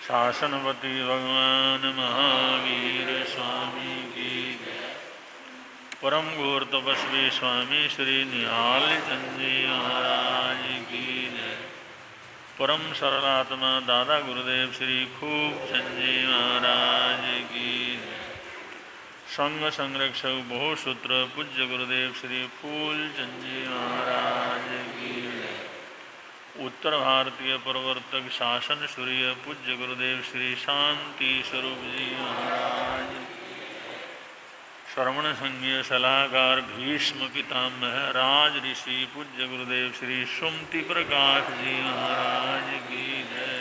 शासनपति भगवान महावीर स्वामी की जय। परम गौर तपस्वी स्वामी श्री निहाल चंद जी महाराज की जय। परम सरलात्मा दादा गुरुदेव श्री खूब चंद जी महाराज की जय। संघ संरक्षक बहुसूत्र पूज्य गुरुदेव श्री फूल चंद जी महाराज की जय। उत्तर भारतीय प्रवर्तक शासन सूर्य पूज्य गुरुदेव श्री शांति स्वरूप जी महाराज। श्रवण संज्ञ सलाहकार भीष्म पितामह राज ऋषि पूज्य गुरुदेव श्री सुमति प्रकाश जी महाराज की जय।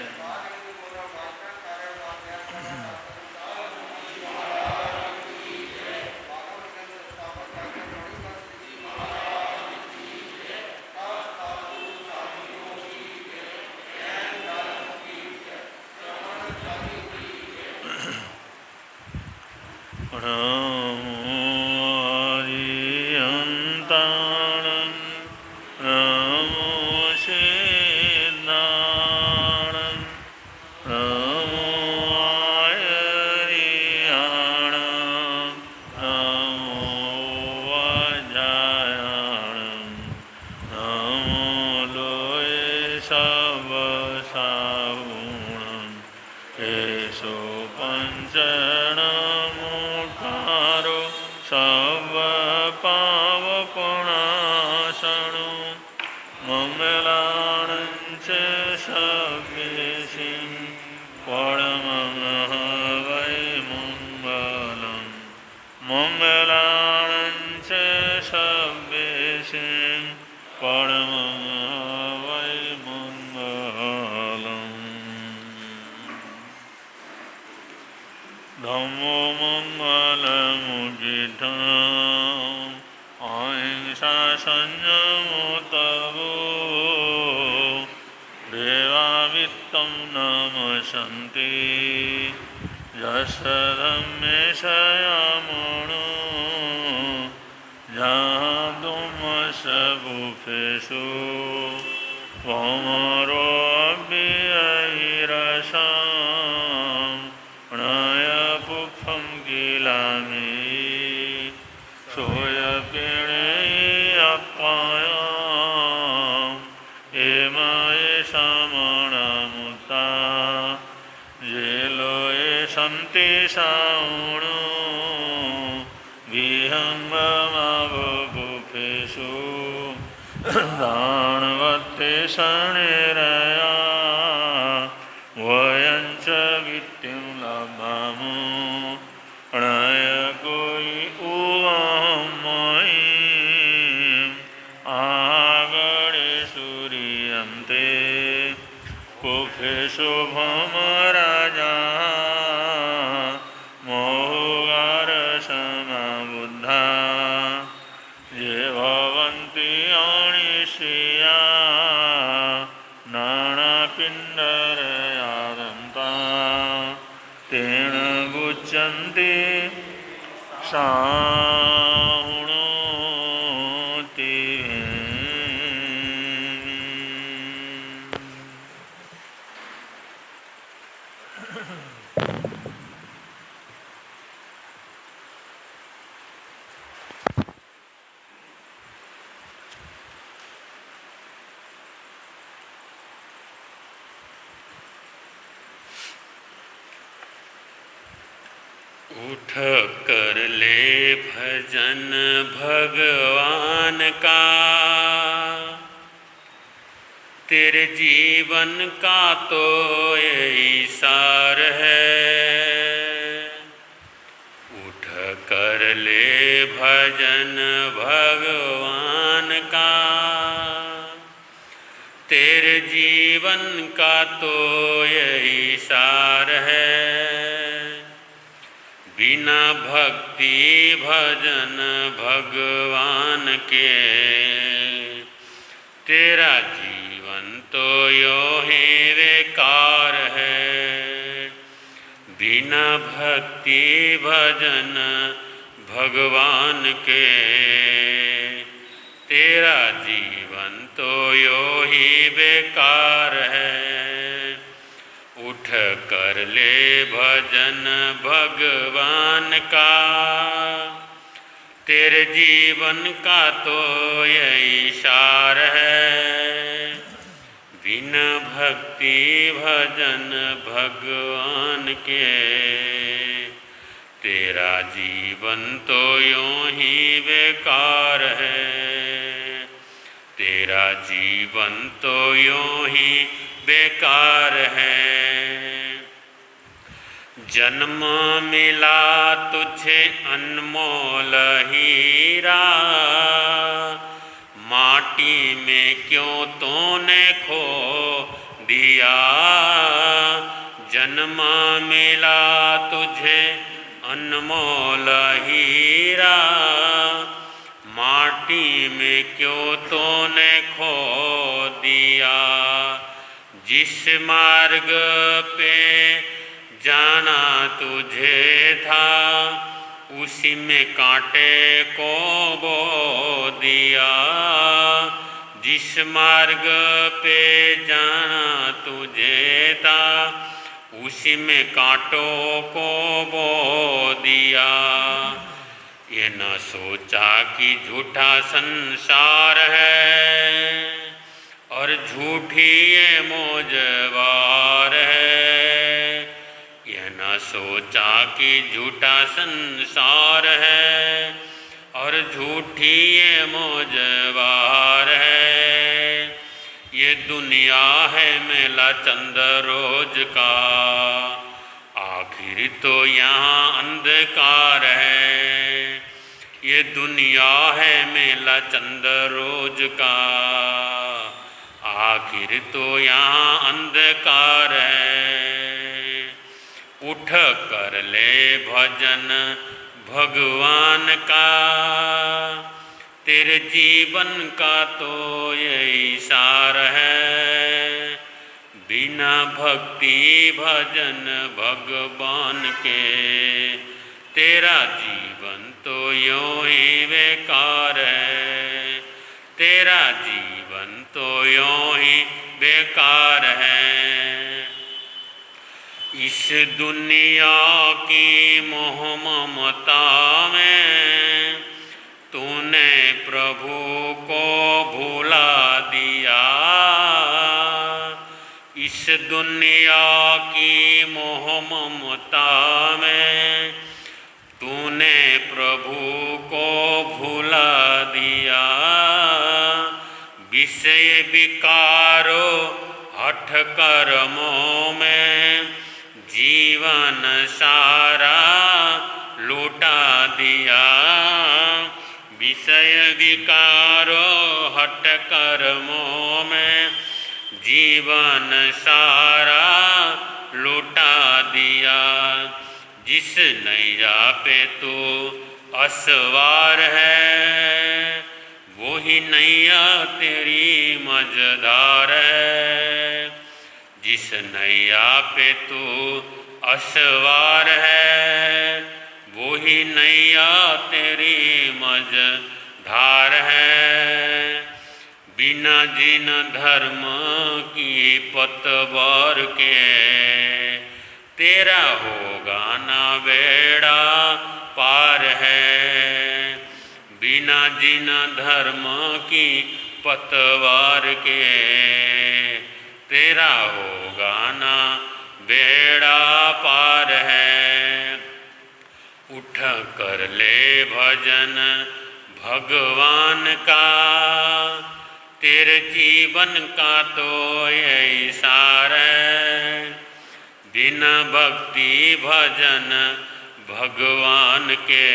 उठ कर ले भजन भगवान का, तेरे जीवन का तो यही सार है। उठ कर ले भजन भगवान का, तेरे जीवन का तो यही सार है। बिना भक्ति भजन भगवान के, तेरा जीवन तो यो ही बेकार है। बिना भक्ति भजन भगवान के, तेरा जीवन तो यो ही बेकार है। उठ कर ले भजन भगवान का, तेरे जीवन का तो यही सार है। बिना भक्ति भजन भगवान के, तेरा जीवन तो यूं ही बेकार है। तेरा जीवन तो यूं ही बेकार है। जन्म मिला तुझे अनमोल हीरा, माटी में क्यों तूने खो दिया। जन्म मिला तुझे अनमोल हीरा, माटी में क्यों तूने खो दिया। जिस मार्ग पे जाना तुझे था, उसी में कांटे को बो दिया। जिस मार्ग पे जाना तुझे था, उसी में कांटों को बो दिया। ये न सोचा कि झूठा संसार है, और झूठी ये मौजवार है। ये न सोचा कि झूठा संसार है, और झूठी ये मौजवार है। ये दुनिया है मेला चंद रोज का, आखिर तो यहाँ अंधकार है। ये दुनिया है मेला चंद रोज का, आखिर तो यहाँ अंधकार है। उठ कर ले भजन भगवान का, तेरे जीवन का तो यही सार है। बिना भक्ति भजन भगवान के, तेरा जीवन तो यूं ही बेकार है। तेरा जीवन तो यूं ही बेकार है। इस दुनिया की मोह ममता में तूने प्रभु को भुला दिया। इस दुनिया की मोह ममता में तूने प्रभु को भुला दिया। विषय विकारो हठ कर्मों में जीवन सारा लूटा दिया। विषय विकारो हठ कर्मों में जीवन सारा लूटा दिया। जिस नैया पे तू असवार है, वो ही नैया तेरी मझधार है। जिस नैया पे तू असवार है, वो ही नैया तेरी मझधार है। बिना जिन धर्म की पतवार के, तेरा होगा ना बेड़ा पार है। बिना जिन धर्म की पतवार के, तेरा होगा ना बेड़ा पार है। उठ कर ले भजन भगवान का, तेरे जीवन का तो यही सार है। बिना भक्ति भजन भगवान के,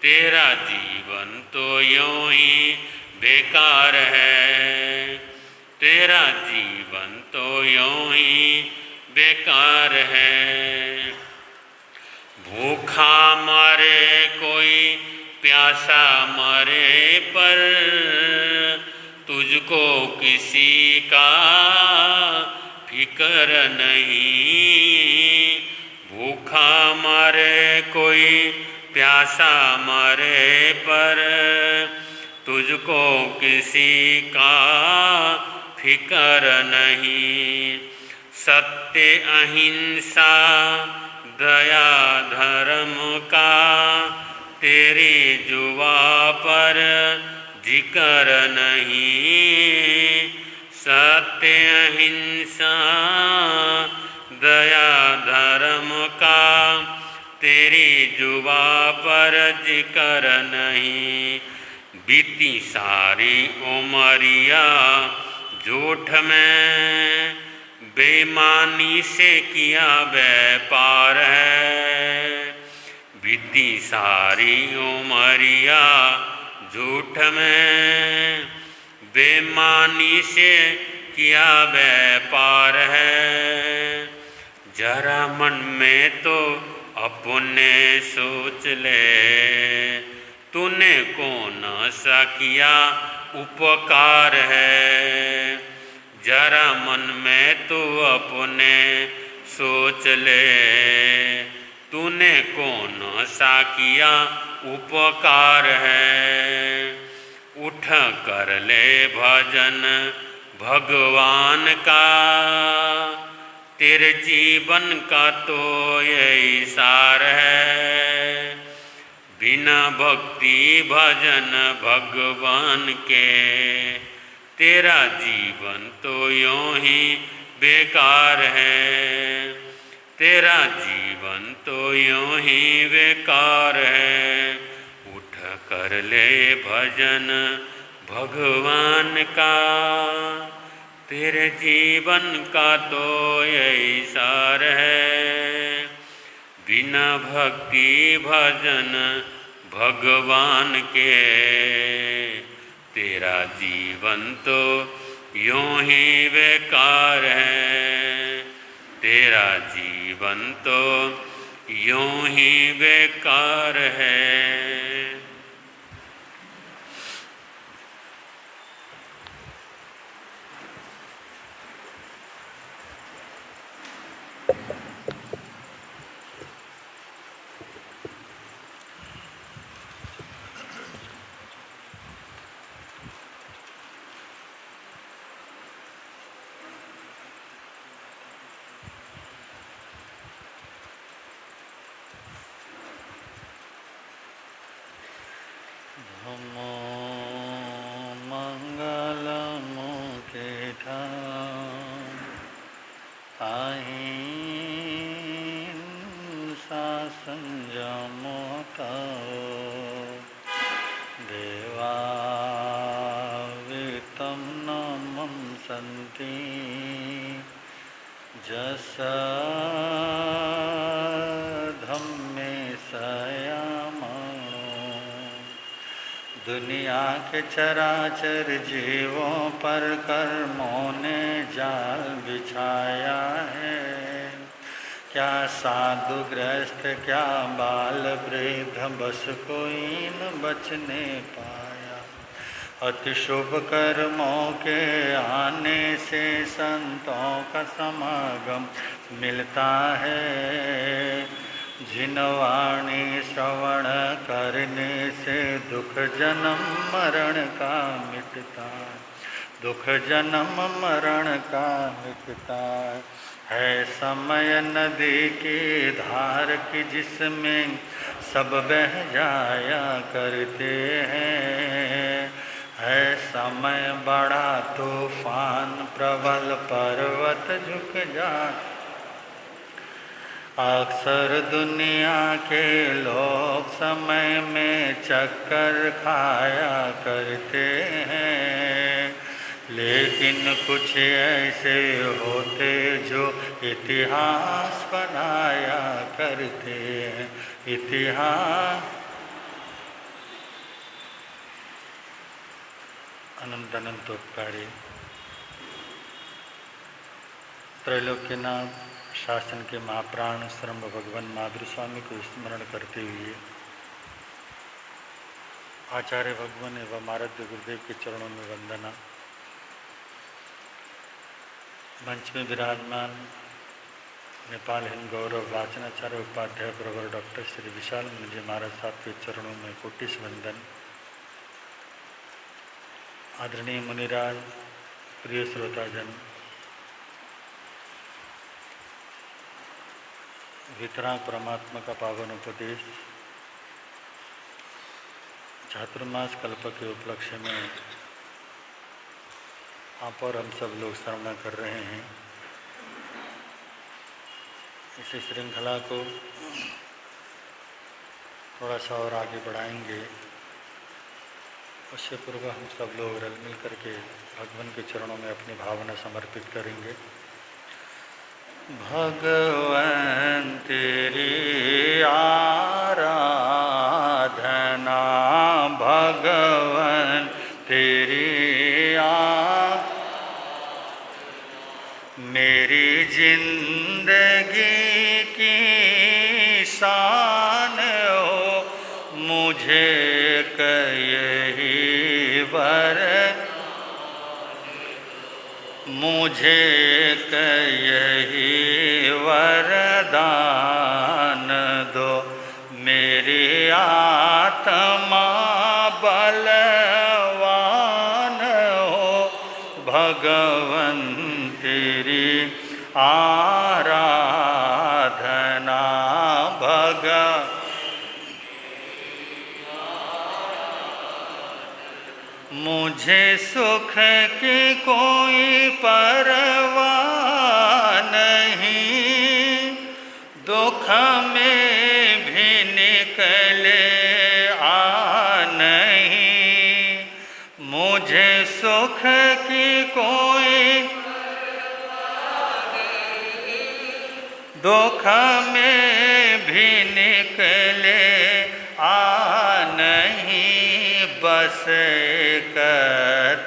तेरा जीवन तो यूं ही बेकार है। तेरा जीवन तो यूं ही बेकार है। भूखा मरे कोई प्यासा मरे पर, तुझको किसी का फिक्र नहीं। भूखा मरे कोई प्यासा मरे पर, तुझको किसी का फिक्र नहीं। सत्य अहिंसा दया धर्म का तेरी जुबा पर जिक्र नहीं। सत्य अहिंसा दया धर्म का तेरी जुबा पर जिक्र नहीं। बीती सारी उमरिया झूठ में बेईमानी से किया व्यापार है। बीती सारी उमरिया झूठ में बेईमानी से किया व्यापार है। जरा मन में तो अपने सोच ले, तूने कौन सा किया उपकार है। जरा मन में तू अपने सोच ले, तूने कौन सा किया उपकार है। उठ कर ले भजन भगवान का, तेरे जीवन का तो यही सार है। बिना भक्ति भजन भगवान के तेरा जीवन तो यूं ही बेकार है। तेरा जीवन तो यूं ही बेकार है। उठ कर ले भजन भगवान का, तेरे जीवन का तो यही सार है। बिना भक्ति भजन भगवान के तेरा जीवन तो यूं ही बेकार है। तेरा जीवन तो यूं ही बेकार है। दुनिया के चराचर जीवों पर कर्मों ने जाल बिछाया है। क्या साधु ग्रस्त क्या बाल वृद्ध बस कोई न बचने पाया। अति शुभ कर्मों के आने से संतों का समागम मिलता है। जिन वाणी श्रवण करने से दुख जन्म मरण का मिटता, दुख जन्म मरण का मिटता है। समय नदी की धार की जिसमें सब बह जाया करते हैं। है समय बड़ा तूफान प्रबल पर्वत झुक जाता। अक्सर दुनिया के लोग समय में चक्कर खाया करते हैं, लेकिन कुछ ऐसे होते जो इतिहास बनाया करते हैं। इतिहास अनंत अनंतोपकारी त्रैलोक्यनाथ शासन के महाप्राण श्रम भगवान महावीर स्वामी को स्मरण करते हुए आचार्य भगवान एवं आराध्य गुरुदेव के चरणों में वंदना। मंच में विराजमान नेपाल हिंद गौरव वाचनाचार्य उपाध्याय प्रवर डॉक्टर श्री विशाल मुनि महाराज साहब के चरणों में कोटिश वंदन। आदरणीय मुनिराज, प्रिय श्रोताजन, वितराग परमात्मा का पावन उपदेश चातुर्मास कल्प के उपलक्ष्य में आप और हम सब लोग श्रवण कर रहे हैं। इसी श्रृंखला को थोड़ा सा और आगे बढ़ाएंगे। उससे पूर्व हम सब लोग रल मिल करके भगवान के चरणों में अपनी भावना समर्पित करेंगे। भगवान तेरी आराधना, भगवान तेरी मेरी जिंदगी की शान हो, मुझे यही वर, मुझे यही वरदान दो। मेरी आत्मा बलवान हो, भगवन तेरी आराधना, मुझे सुख की कोई परवाह नहीं, दुख में भी निकले आ नहीं। मुझे सुख की कोई दुख में भी निकले आ नहीं। बस एक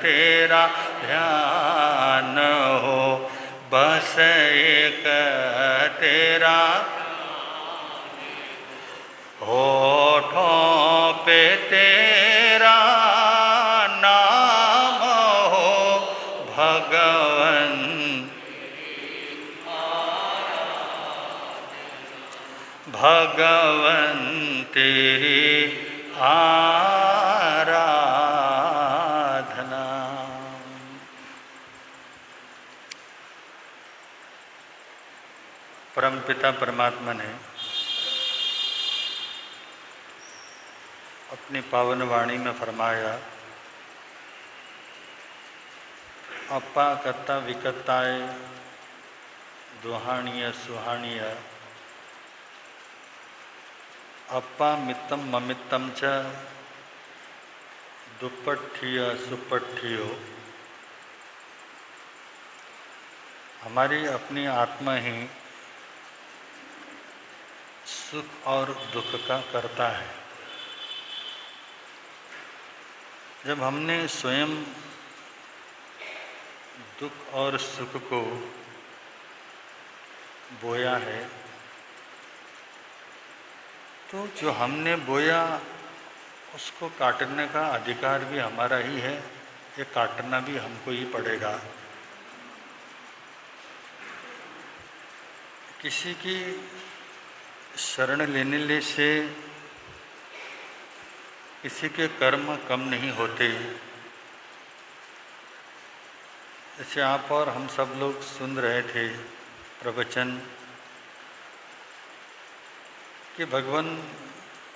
तेरा ध्यान हो, बस एक तेरा होठों पे तेरा नाम हो, भगवन भगवन तेरी आराधना। परमपिता परमात्मा ने अपनी पावन वाणी में फरमाया, अपा कत्ता विकत्ताए दुहाणीय सुहाणीय, अपा मित्तम ममित्तम च दुपट्ठिय सुपट्ठियो। हमारी अपनी आत्मा ही सुख और दुख का करता है। जब हमने स्वयं दुख और सुख को बोया है, तो जो हमने बोया उसको काटने का अधिकार भी हमारा ही है, ये काटना भी हमको ही पड़ेगा। किसी की शरण लेने से किसी के कर्म कम नहीं होते। जैसे आप और हम सब लोग सुन रहे थे प्रवचन कि भगवान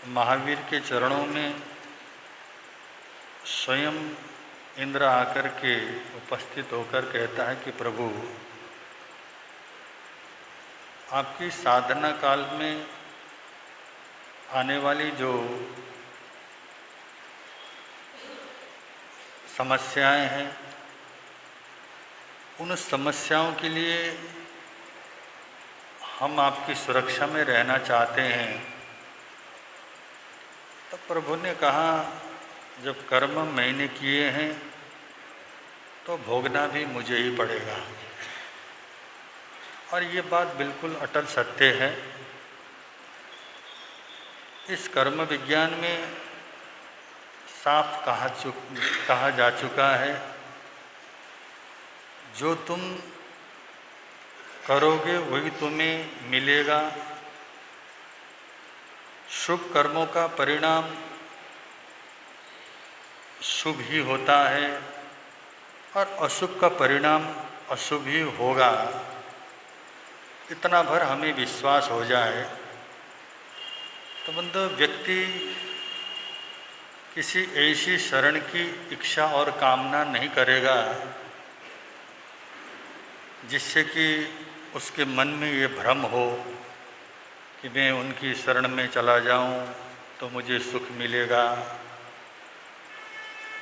महावीर के चरणों में स्वयं इंद्र आकर के उपस्थित होकर कहता है कि प्रभु, आपकी साधना काल में आने वाली जो समस्याएं हैं, उन समस्याओं के लिए हम आपकी सुरक्षा में रहना चाहते हैं। तो प्रभु ने कहा, जब कर्म मैंने किए हैं तो भोगना भी मुझे ही पड़ेगा। और ये बात बिल्कुल अटल सत्य है। इस कर्म विज्ञान में साफ कहा जा चुका है, जो तुम करोगे वही तुम्हें मिलेगा। शुभ कर्मों का परिणाम शुभ ही होता है और अशुभ का परिणाम अशुभ ही होगा। इतना भर हमें विश्वास हो जाए तो बंदो व्यक्ति किसी ऐसी शरण की इच्छा और कामना नहीं करेगा जिससे कि उसके मन में ये भ्रम हो कि मैं उनकी शरण में चला जाऊं तो मुझे सुख मिलेगा।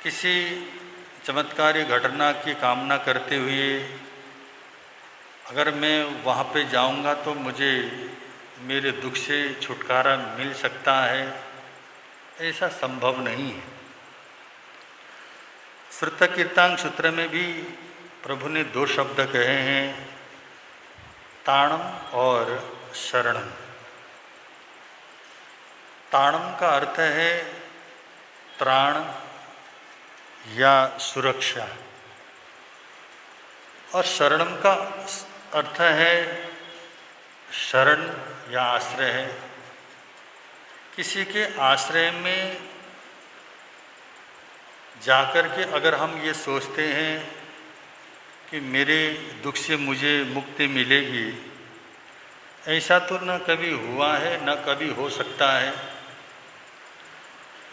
किसी चमत्कारी घटना की कामना करते हुए अगर मैं वहाँ पे जाऊंगा तो मुझे मेरे दुख से छुटकारा मिल सकता है, ऐसा संभव नहीं है। श्रुत कीर्तांग सूत्र में भी प्रभु ने 2 शब्द कहे हैं, ताणम और शरणम। ताणम का अर्थ है त्राण या सुरक्षा और शरणम का अर्थ है शरण या आश्रय है। किसी के आश्रय में जाकर के अगर हम ये सोचते हैं कि मेरे दुख से मुझे मुक्ति मिलेगी, ऐसा तो न कभी हुआ है न कभी हो सकता है।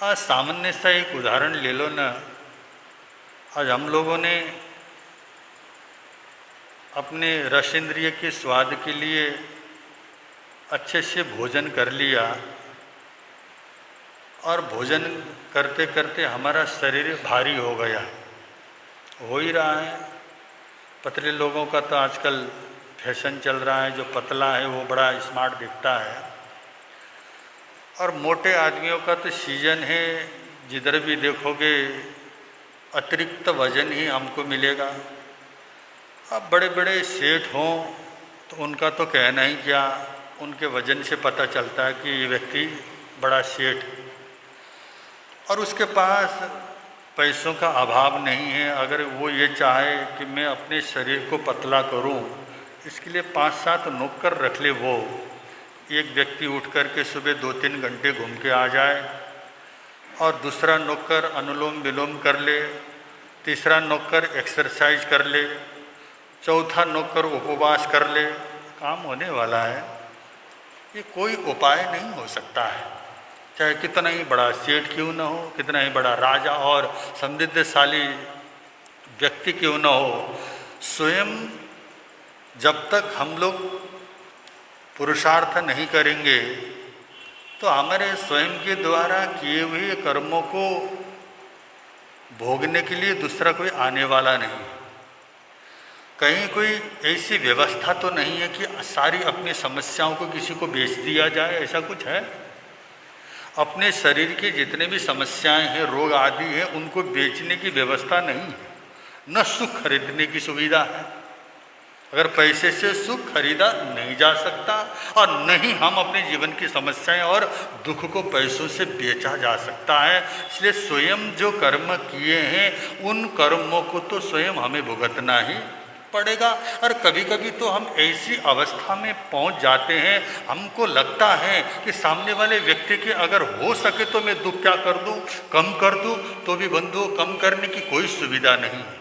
आज सामान्य सा एक उदाहरण ले लो ना। आज हम लोगों ने अपने रस इंद्रिय के स्वाद के लिए अच्छे से भोजन कर लिया और भोजन करते करते हमारा शरीर भारी हो गया, हो ही रहा है। पतले लोगों का तो आजकल फैशन चल रहा है, जो पतला है वो बड़ा स्मार्ट दिखता है, और मोटे आदमियों का तो सीजन है, जिधर भी देखोगे अतिरिक्त वजन ही हमको मिलेगा। अब बड़े बड़े सेठ हों तो उनका तो कहना ही क्या, उनके वजन से पता चलता है कि ये व्यक्ति बड़ा सेठ, और उसके पास पैसों का अभाव नहीं है। अगर वो ये चाहे कि मैं अपने शरीर को पतला करूं, इसके लिए 5-7 नौकर रख ले। वो एक व्यक्ति उठ कर के सुबह 2-3 घंटे घूम के आ जाए, और दूसरा नौकर अनुलोम विलोम कर ले, तीसरा नौकर एक्सरसाइज कर ले, चौथा नौकर उपवास कर ले, काम होने वाला है। ये कोई उपाय नहीं हो सकता है, चाहे कितना ही बड़ा सेठ क्यों न हो, कितना ही बड़ा राजा और समृद्धशाली व्यक्ति क्यों न हो। स्वयं जब तक हम लोग पुरुषार्थ नहीं करेंगे तो हमारे स्वयं के द्वारा किए हुए कर्मों को भोगने के लिए दूसरा कोई आने वाला नहीं। कहीं कोई ऐसी व्यवस्था तो नहीं है कि सारी अपनी समस्याओं को किसी को बेच दिया जाए, ऐसा कुछ है? अपने शरीर की जितने भी समस्याएं हैं, रोग आदि हैं, उनको बेचने की व्यवस्था नहीं है, न सुख खरीदने की सुविधा है। अगर पैसे से सुख खरीदा नहीं जा सकता, और नहीं हम अपने जीवन की समस्याएं और दुख को पैसों से बेचा जा सकता है। इसलिए स्वयं जो कर्म किए हैं उन कर्मों को तो स्वयं हमें भुगतना ही पड़ेगा। और कभी कभी तो हम ऐसी अवस्था में पहुंच जाते हैं, हमको लगता है कि सामने वाले व्यक्ति के अगर हो सके तो मैं दुख क्या कर दूं, कम कर दूं, तो भी बंधु कम करने की कोई सुविधा नहीं है।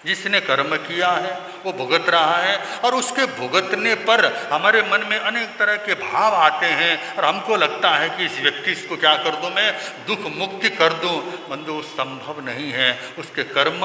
जिसने कर्म किया है वो भुगत रहा है, और उसके भुगतने पर हमारे मन में अनेक तरह के भाव आते हैं, और हमको लगता है कि इस व्यक्ति को क्या कर दूं, मैं दुख मुक्ति कर दूं। बंधु संभव नहीं है। उसके कर्म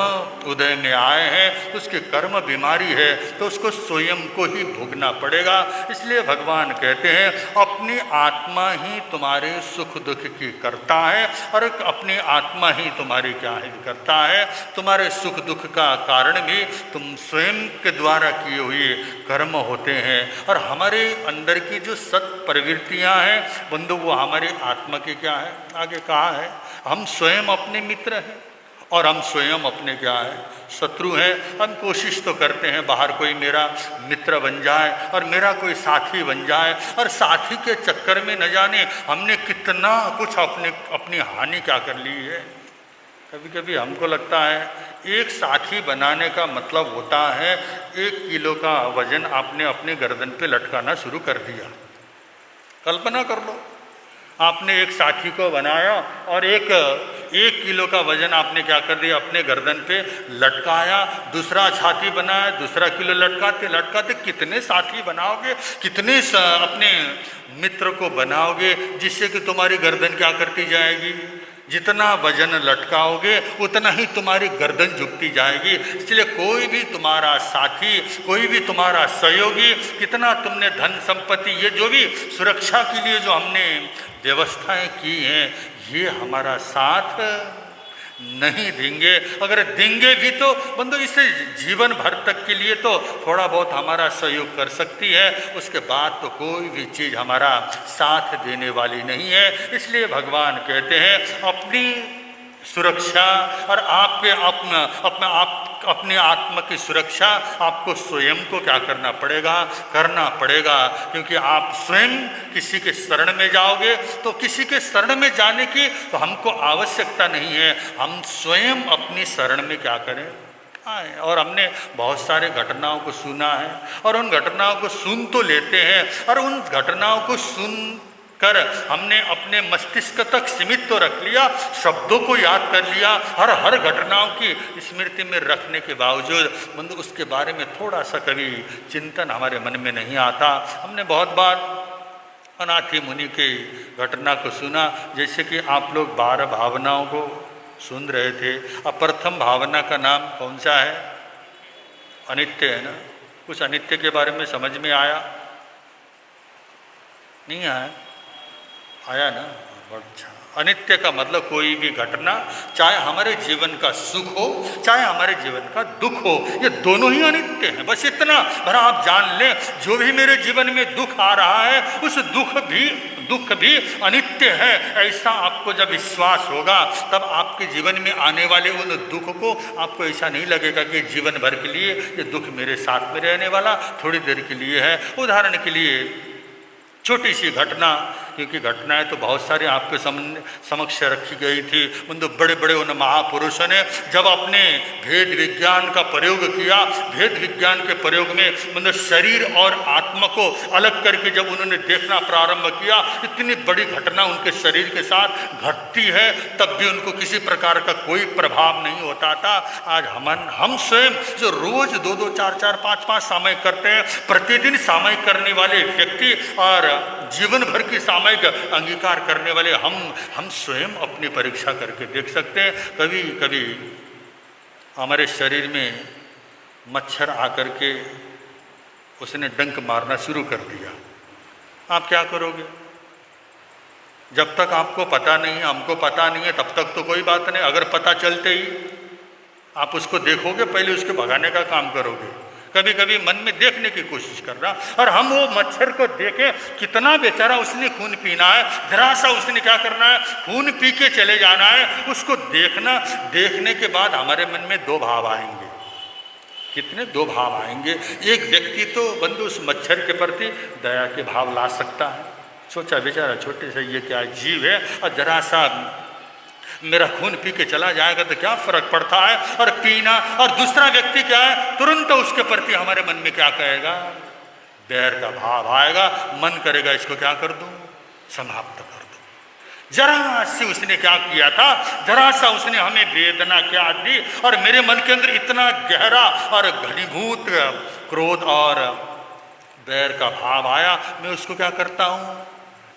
उदय में आए हैं, उसके कर्म बीमारी है, तो उसको स्वयं को ही भोगना पड़ेगा। इसलिए भगवान कहते हैं अपनी आत्मा ही तुम्हारे सुख दुख की करता है, और अपनी आत्मा ही तुम्हारी क्या है करता है। तुम्हारे सुख दुख का कारण भी तुम स्वयं के द्वारा किए हुए कर्म होते हैं। और हमारे अंदर की जो सत प्रवृत्तियां हैं बंधु, वो हमारे आत्मा की क्या है, आगे कहा है हम स्वयं अपने मित्र हैं, और हम स्वयं अपने क्या है शत्रु हैं। हम कोशिश तो करते हैं बाहर कोई मेरा मित्र बन जाए और मेरा कोई साथी बन जाए, और साथी के चक्कर में न जाने हमने कितना कुछ अपनी हानि क्या कर ली है। कभी कभी हमको लगता है एक साथी बनाने का मतलब होता है 1 किलो का वजन आपने अपने गर्दन पे लटकाना शुरू कर दिया। कल्पना कर लो, आपने एक साथी को बनाया और एक किलो का वजन आपने क्या कर दिया, अपने गर्दन पे लटकाया। दूसरा साथी बनाया, दूसरा किलो लटकाते लटकाते कितने साथी बनाओगे, कितने अपने मित्र को बनाओगे जिससे कि तुम्हारी गर्दन क्या करती जाएगी, जितना वजन लटकाओगे उतना ही तुम्हारी गर्दन झुकती जाएगी। इसलिए कोई भी तुम्हारा साथी, कोई भी तुम्हारा सहयोगी, कितना तुमने धन संपत्ति, ये जो भी सुरक्षा के लिए जो हमने व्यवस्थाएं की हैं, ये हमारा साथ नहीं देंगे। अगर देंगे भी तो बंधु इसे जीवन भर तक के लिए तो थोड़ा बहुत हमारा सहयोग कर सकती है, उसके बाद तो कोई भी चीज़ हमारा साथ देने वाली नहीं है। इसलिए भगवान कहते हैं अपनी सुरक्षा और अपने आत्मा की सुरक्षा आपको स्वयं को क्या करना पड़ेगा, क्योंकि आप स्वयं किसी के शरण में जाओगे तो किसी के शरण में जाने की तो हमको आवश्यकता नहीं है, हम स्वयं अपनी शरण में क्या करें आए। और हमने बहुत सारे घटनाओं को सुना है और उन घटनाओं को सुन तो लेते हैं और उन घटनाओं को सुन कर हमने अपने मस्तिष्क तक सीमित तो रख लिया, शब्दों को याद कर लिया, हर घटनाओं की स्मृति में रखने के बावजूद बंधु उसके बारे में थोड़ा सा कभी चिंतन हमारे मन में नहीं आता। हमने बहुत बार अनाथी मुनि की घटना को सुना, जैसे कि आप लोग 12 भावनाओं को सुन रहे थे। अब प्रथम भावना का नाम कौन सा है? अनित्य है ना। कुछ अनित्य के बारे में समझ में आया? नहीं आया ना? अच्छा, अनित्य का मतलब कोई भी घटना, चाहे हमारे जीवन का सुख हो चाहे हमारे जीवन का दुख हो, ये दोनों ही अनित्य हैं। बस इतना भरा आप जान लें, जो भी मेरे जीवन में दुख आ रहा है उस दुख भी अनित्य है। ऐसा आपको जब विश्वास होगा तब आपके जीवन में आने वाले उन दुख को आपको ऐसा नहीं लगेगा कि जीवन भर के लिए ये दुख मेरे साथ में रहने वाला थोड़ी देर के लिए है। उदाहरण के लिए छोटी सी घटना, क्योंकि घटनाएं तो बहुत सारी आपके समक्ष रखी गई थी। उन बड़े बड़े उन महापुरुषों ने जब अपने भेद विज्ञान का प्रयोग किया, भेद विज्ञान के प्रयोग में मतलब शरीर और आत्मा को अलग करके जब उन्होंने देखना प्रारंभ किया, इतनी बड़ी घटना उनके शरीर के साथ घटती है तब भी उनको किसी प्रकार का कोई प्रभाव नहीं होता था। आज हम स्वयं जो रोज 2-2, 4-4, 5-5 सामयिक करते हैं, प्रतिदिन सामयिक करने वाले व्यक्ति और जीवन भर की सामयिक अंगीकार करने वाले हम स्वयं अपनी परीक्षा करके देख सकते हैं। कभी कभी हमारे शरीर में मच्छर आकर के उसने डंक मारना शुरू कर दिया, आप क्या करोगे? जब तक आपको पता नहीं है, हमको पता नहीं है, तब तक तो कोई बात नहीं। अगर पता चलते ही आप उसको देखोगे, पहले उसके भगाने का काम करोगे। कभी कभी मन में देखने की कोशिश कर रहा, और हम वो मच्छर को देखें, कितना बेचारा उसने खून पीना है, जरा सा उसने क्या करना है, खून पी के चले जाना है। उसको देखने के बाद हमारे मन में 2 भाव आएंगे। कितने 2 भाव आएंगे? एक व्यक्ति तो बंधु उस मच्छर के प्रति दया के भाव ला सकता है, सोचा बेचारा छोटे से ये क्या जीव है और जरा सा मेरा खून पी के चला जाएगा तो क्या फर्क पड़ता है, और पीना। और दूसरा व्यक्ति क्या है, तुरंत उसके प्रति हमारे मन में क्या कहेगा, बैर का भाव आएगा, मन करेगा इसको क्या कर दूं, समाप्त कर दूं। जरा सी उसने क्या किया था, जरा सा उसने हमें वेदना क्या दी, और मेरे मन के अंदर इतना गहरा और घनीभूत क्रोध और बैर का भाव आया, मैं उसको क्या करता हूँ।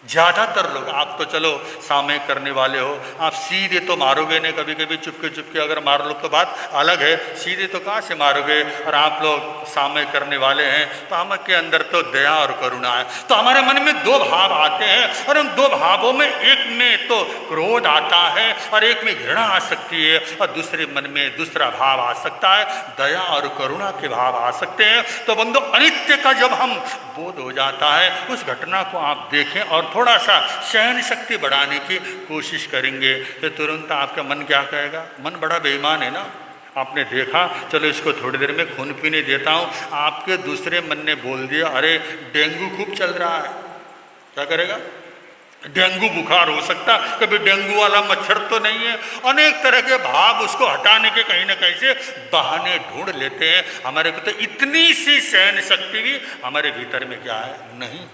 ज़्यादातर लोग, आप तो चलो सामयिक करने वाले हो, आप सीधे तो मारोगे नहीं, कभी कभी चुपके अगर मार लो तो बात अलग है, सीधे तो कहाँ से मारोगे। और आप लोग सामयिक करने वाले हैं तो हम के अंदर तो दया और करुणा है, तो हमारे मन में 2 भाव आते हैं, और उन 2 भावों में एक में तो क्रोध आता है और एक में घृणा आ सकती है, और दूसरे मन में दूसरा भाव आ सकता है, दया और करुणा के भाव आ सकते हैं। तो बंधु अनित्य का जब हम बोध हो जाता है, उस घटना को आप देखें और थोड़ा सा सहन शक्ति बढ़ाने की कोशिश करेंगे तो तुरंत आपका मन क्या कहेगा, मन बड़ा बेईमान है ना। आपने देखा, चलो इसको थोड़ी देर में खून पीने देता हूँ, आपके दूसरे मन ने बोल दिया अरे डेंगू खूब चल रहा है, क्या करेगा, डेंगू बुखार हो सकता, कभी डेंगू वाला मच्छर तो नहीं है। अनेक तरह के भाव उसको हटाने के कहीं ना कहीं से बहाने ढूंढ लेते हैं। हमारे को तो इतनी सी सहन शक्ति भी हमारे भीतर में क्या है, नहीं।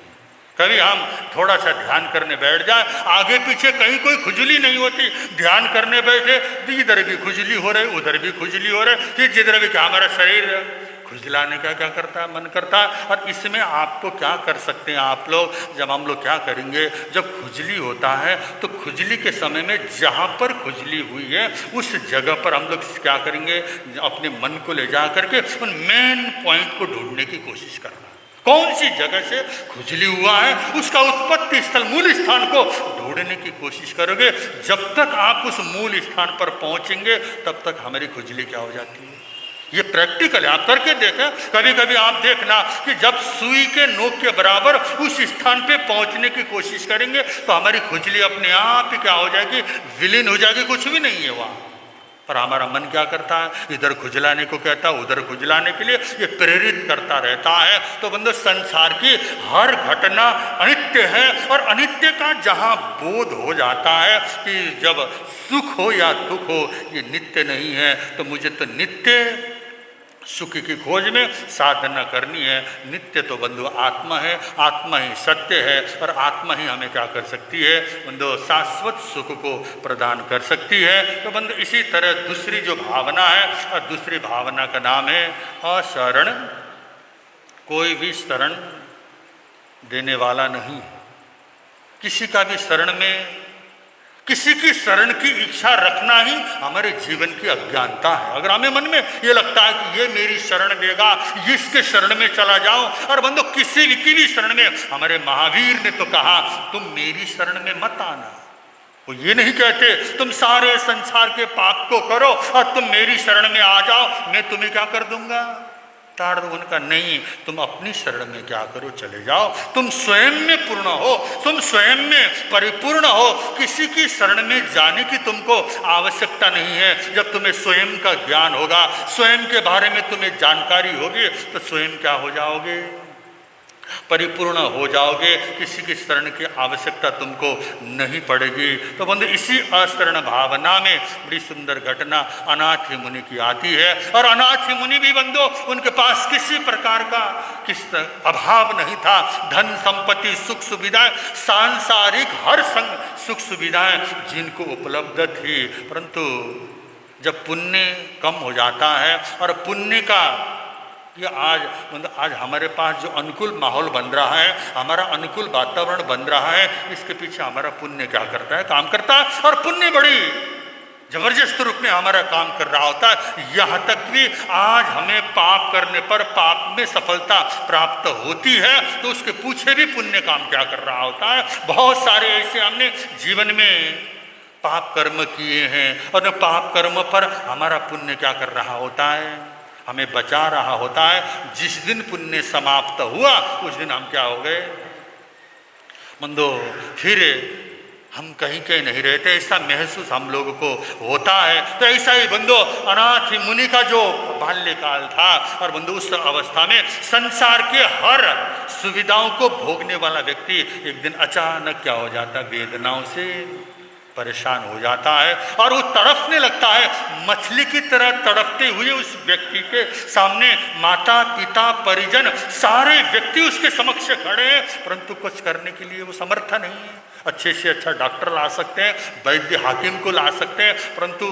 कभी हम थोड़ा सा ध्यान करने बैठ जाए, आगे पीछे कहीं कोई खुजली नहीं होती, ध्यान करने बैठे तो इधर भी खुजली हो रही, उधर भी खुजली हो रही, जिधर भी क्या हमारा शरीर खुजलाने का क्या करता है, मन करता है। और इसमें आपको क्या कर सकते हैं आप लोग, जब हम लोग क्या करेंगे, जब खुजली होता है तो खुजली के समय में जहाँ पर खुजली हुई है उस जगह पर हम लोग क्या करेंगे, अपने मन को ले जा करके उन मेन पॉइंट को ढूंढने की कोशिश करना। कौन सी जगह से खुजली हुआ है उसका उत्पत्ति स्थल, मूल स्थान को ढूंढने की कोशिश करोगे। जब तक आप उस मूल स्थान पर पहुंचेंगे तब तक हमारी खुजली क्या हो जाती है। ये प्रैक्टिकल है, आप करके देखें। कभी कभी आप देखना कि जब सुई के नोक के बराबर उस स्थान पे पहुंचने की कोशिश करेंगे तो हमारी खुजली अपने आप ही क्या हो जाएगी, विलीन हो जाएगी, कुछ भी नहीं है वहाँ। पर हमारा मन क्या करता है, इधर खुजलाने को कहता है, उधर खुजलाने के लिए ये प्रेरित करता रहता है। तो बंदो, संसार की हर घटना अनित्य है, और अनित्य का जहाँ बोध हो जाता है कि जब सुख हो या दुख हो ये नित्य नहीं है, तो मुझे तो नित्य सुख की खोज में साधना करनी है। नित्य तो बंधु आत्मा है, आत्मा ही सत्य है, और आत्मा ही हमें क्या कर सकती है बंधु, शाश्वत सुख को प्रदान कर सकती है। तो बंधु, इसी तरह दूसरी जो भावना है, और दूसरी भावना का नाम है अशरण। कोई भी शरण देने वाला नहीं, किसी का भी शरण में, किसी की शरण की इच्छा रखना ही हमारे जीवन की अज्ञानता है। अगर हमें मन में ये लगता है कि ये मेरी शरण देगा, इसके शरण में चला जाऊं, और बंधु किसी की भी शरण में, हमारे महावीर ने तो कहा तुम मेरी शरण में मत आना। वो ये नहीं कहते तुम सारे संसार के पाप को करो और तुम मेरी शरण में आ जाओ, मैं तुम्हें क्या कर दूंगा, ताड़ दो। उनका नहीं, तुम अपनी शरण में क्या करो, चले जाओ। तुम स्वयं में पूर्ण हो, तुम स्वयं में परिपूर्ण हो, किसी की शरण में जाने की तुमको आवश्यकता नहीं है। जब तुम्हें स्वयं का ज्ञान होगा, स्वयं के बारे में तुम्हें जानकारी होगी, तो स्वयं क्या हो जाओगे, परिपूर्ण हो जाओगे। किसी की शरण की आवश्यकता तुमको नहीं पड़ेगी। तो बंधु, इसी अशरण भावना में बड़ी सुंदर घटना अनाथ मुनि की आती है। और अनाथ मुनि भी बंधु, उनके पास किसी प्रकार का अभाव नहीं था। धन संपत्ति सुख सुविधाएं, सांसारिक हर सुख सुविधाएं जिनको उपलब्ध थी, परंतु जब पुण्य कम हो जाता है, और पुण्य का ये आज मतलब आज हमारे पास जो अनुकूल माहौल बन रहा है, हमारा अनुकूल वातावरण बन रहा है, इसके पीछे हमारा पुण्य क्या करता है, काम करता है। और पुण्य बड़ी जबरदस्त रूप में हमारा काम कर रहा होता है। यहाँ तक कि आज हमें पाप करने पर पाप में सफलता प्राप्त होती है, तो उसके पीछे भी पुण्य काम क्या कर रहा होता है। बहुत सारे ऐसे हमने जीवन में पाप कर्म किए हैं, और पाप कर्म पर हमारा पुण्य क्या कर रहा होता है, हमें बचा रहा होता है। जिस दिन पुण्य समाप्त हुआ उस दिन हम क्या हो गए बंधो, फिर हम कहीं कहीं नहीं रहते, ऐसा महसूस हम लोगों को होता है। तो ऐसा ही बंधो अनाथ मुनि का जो बाल्यकाल था, और बंधु उस अवस्था में संसार के हर सुविधाओं को भोगने वाला व्यक्ति एक दिन अचानक क्या हो जाता, वेदनाओं से परेशान हो जाता है, और वो तड़पने लगता है। मछली की तरह तड़पते हुए उस व्यक्ति के सामने माता पिता परिजन सारे व्यक्ति उसके समक्ष खड़े हैं, परंतु कुछ करने के लिए वो समर्थ नहीं है। अच्छे से अच्छा डॉक्टर ला सकते हैं, वैद्य हाकिम को ला सकते हैं, परंतु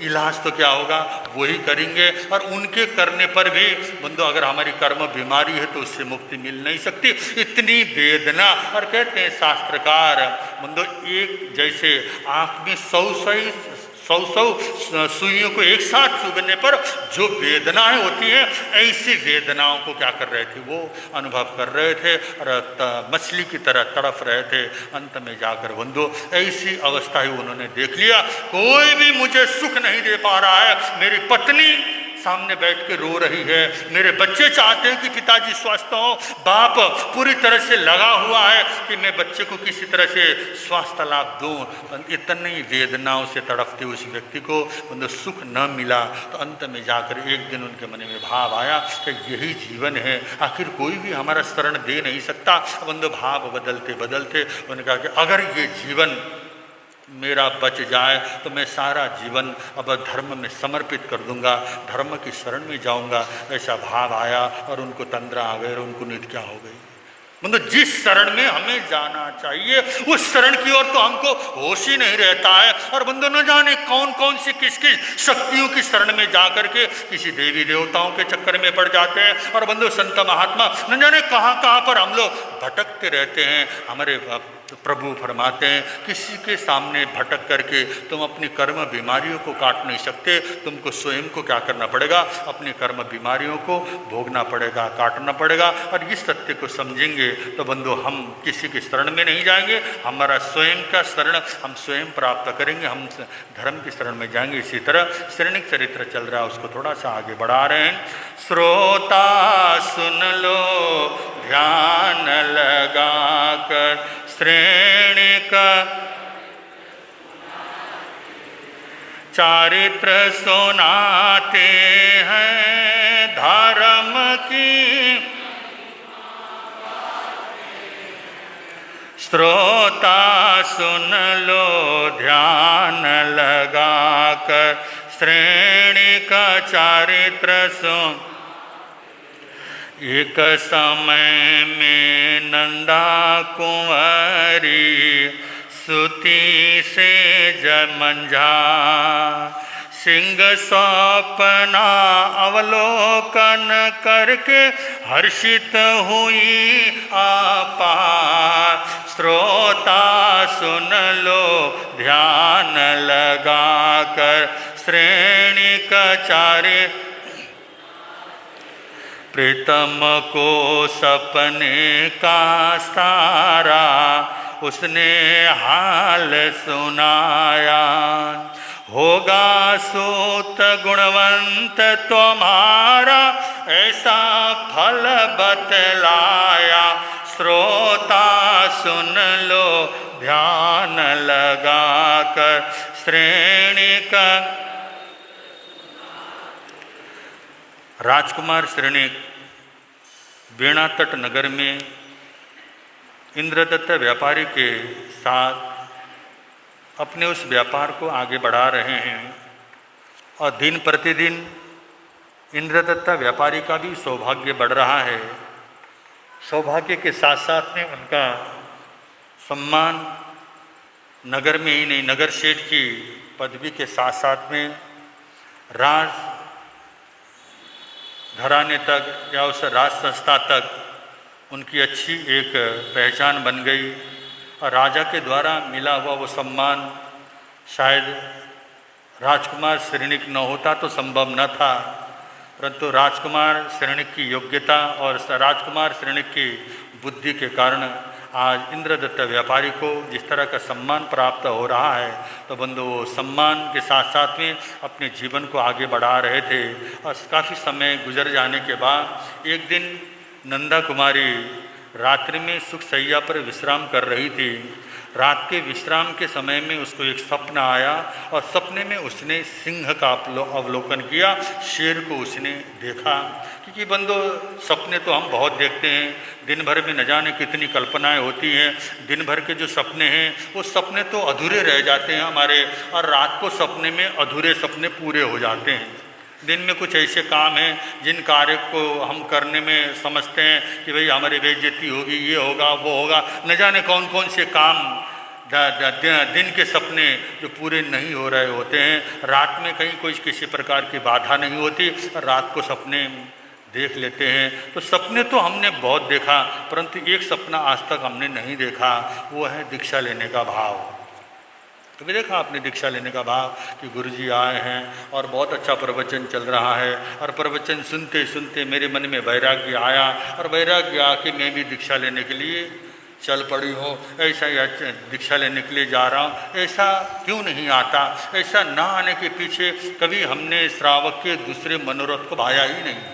इलाज तो क्या होगा, वही करेंगे। और उनके करने पर भी बंधु अगर हमारी कर्म बीमारी है तो उससे मुक्ति मिल नहीं सकती। इतनी वेदना, और कहते हैं शास्त्रकार बंधु, एक जैसे आँख में 100 सुइयों को एक साथ चुभने पर जो वेदनाएं होती हैं, ऐसी वेदनाओं को क्या कर रहे थे, वो अनुभव कर रहे थे, और मछली की तरह तड़प रहे थे। अंत में जाकर बंधु ऐसी अवस्था ही उन्होंने देख लिया, कोई भी मुझे सुख नहीं दे पा रहा है। मेरी पत्नी सामने बैठ के रो रही है, मेरे बच्चे चाहते हैं कि पिताजी स्वस्थ हो, बाप पूरी तरह से लगा हुआ है कि मैं बच्चे को किसी तरह से स्वास्थ्य लाभ दूं। इतनी वेदनाओं से तड़पते उस व्यक्ति को बंधु सुख न मिला। तो अंत में जाकर एक दिन उनके मन में भाव आया कि यही जीवन है, आखिर कोई भी हमारा शरण दे नहीं सकता। बंधु भाव बदलते बदलते उन्होंने कहा कि अगर ये जीवन मेरा बच जाए तो मैं सारा जीवन अब धर्म में समर्पित कर दूंगा, धर्म की शरण में जाऊंगा। ऐसा भाव आया और उनको तंद्रा आ गई और उनको नींद क्या हो गई। बंधु जिस शरण में हमें जाना चाहिए उस शरण की ओर तो हमको होश ही नहीं रहता है। और बंधु न जाने कौन कौन सी किस किस शक्तियों की शरण में जा करके किसी देवी देवताओं के चक्कर में पड़ जाते हैं। और बंधु संत महात्मा न जाने कहाँ कहाँ पर हम लोग भटकते रहते हैं। हमारे प्रभु फरमाते हैं किसी के सामने भटक करके तुम अपनी कर्म बीमारियों को काट नहीं सकते। तुमको स्वयं को क्या करना पड़ेगा, अपनी कर्म बीमारियों को भोगना पड़ेगा, काटना पड़ेगा। और इस सत्य को समझेंगे तो बंधु हम किसी के शरण में नहीं जाएंगे, हमारा स्वयं का शरण हम स्वयं प्राप्त करेंगे, हम धर्म की शरण में जाएंगे। इसी तरह श्रेणिक चरित्र चल रहा है, उसको थोड़ा सा आगे बढ़ा रहे हैं। श्रोता सुन लो ध्यान लगा कर श्रेणिक चारित्र सुनाते हैं धर्म की। श्रोता सुन लो ध्यान लगा कर श्रेणी का चारित्र सुन। एक समय में नंदा कुंवरी सुती से जमंझा सिंह सपना अवलोकन करके हर्षित हुई अपार। श्रोता सुन लो ध्यान लगा कर श्रेणी का चारित्र। प्रीतम को सपने का सारा उसने हाल सुनाया। होगा सूत गुणवंत तुम्हारा ऐसा फल बतलाया। श्रोता सुन लो ध्यान लगा कर श्रेणी का। राजकुमार श्रेणिक वीणा तट नगर में इंद्रदत्त व्यापारी के साथ अपने उस व्यापार को आगे बढ़ा रहे हैं। और दिन प्रतिदिन इंद्रदत्त व्यापारी का भी सौभाग्य बढ़ रहा है। सौभाग्य के साथ साथ में उनका सम्मान नगर में ही नहीं, नगर सेठ की पदवी के साथ साथ में राज घराने तक या उस राज संस्था तक उनकी अच्छी एक पहचान बन गई। और राजा के द्वारा मिला हुआ वो सम्मान शायद राजकुमार श्रेणिक न होता तो संभव न था, परंतु राजकुमार श्रेणिक की योग्यता और राजकुमार श्रेणिक की बुद्धि के कारण आज इंद्रदत्त व्यापारी को जिस तरह का सम्मान प्राप्त हो रहा है, तो बंधु वो सम्मान के साथ साथ में अपने जीवन को आगे बढ़ा रहे थे। और काफ़ी समय गुजर जाने के बाद एक दिन नंदा कुमारी रात्रि में सुख सैया पर विश्राम कर रही थी। रात के विश्राम के समय में उसको एक सपना आया और सपने में उसने सिंह का अवलोकन किया, शेर को उसने देखा। क्योंकि बंदो सपने तो हम बहुत देखते हैं, दिन भर में न जाने कितनी कल्पनाएं होती हैं। दिन भर के जो सपने हैं वो सपने तो अधूरे रह जाते हैं हमारे, और रात को सपने में अधूरे सपने पूरे हो जाते हैं। दिन में कुछ ऐसे काम हैं जिन कार्य को हम करने में समझते हैं कि भाई हमारी बेइज्जती होगी, ये होगा, वो होगा, न जाने कौन कौन से काम दिन के सपने जो पूरे नहीं हो रहे होते हैं। रात में कहीं कोई किसी प्रकार की बाधा नहीं होती, रात को सपने देख लेते हैं। तो सपने तो हमने बहुत देखा, परंतु एक सपना आज तक हमने नहीं देखा, वो है दीक्षा लेने का भाव। कभी देखा आपने दीक्षा लेने का भाव कि गुरुजी आए हैं और बहुत अच्छा प्रवचन चल रहा है, और प्रवचन सुनते सुनते मेरे मन में वैराग्य आया, और वैराग्य आके मैं भी दीक्षा लेने के लिए चल पड़ी हो, ऐसा या दीक्षा लेने के लिए जा रहा हूँ। ऐसा क्यों नहीं आता? ऐसा ना आने के पीछे कभी हमने श्रावक के दूसरे मनोरथ को भाया ही नहीं।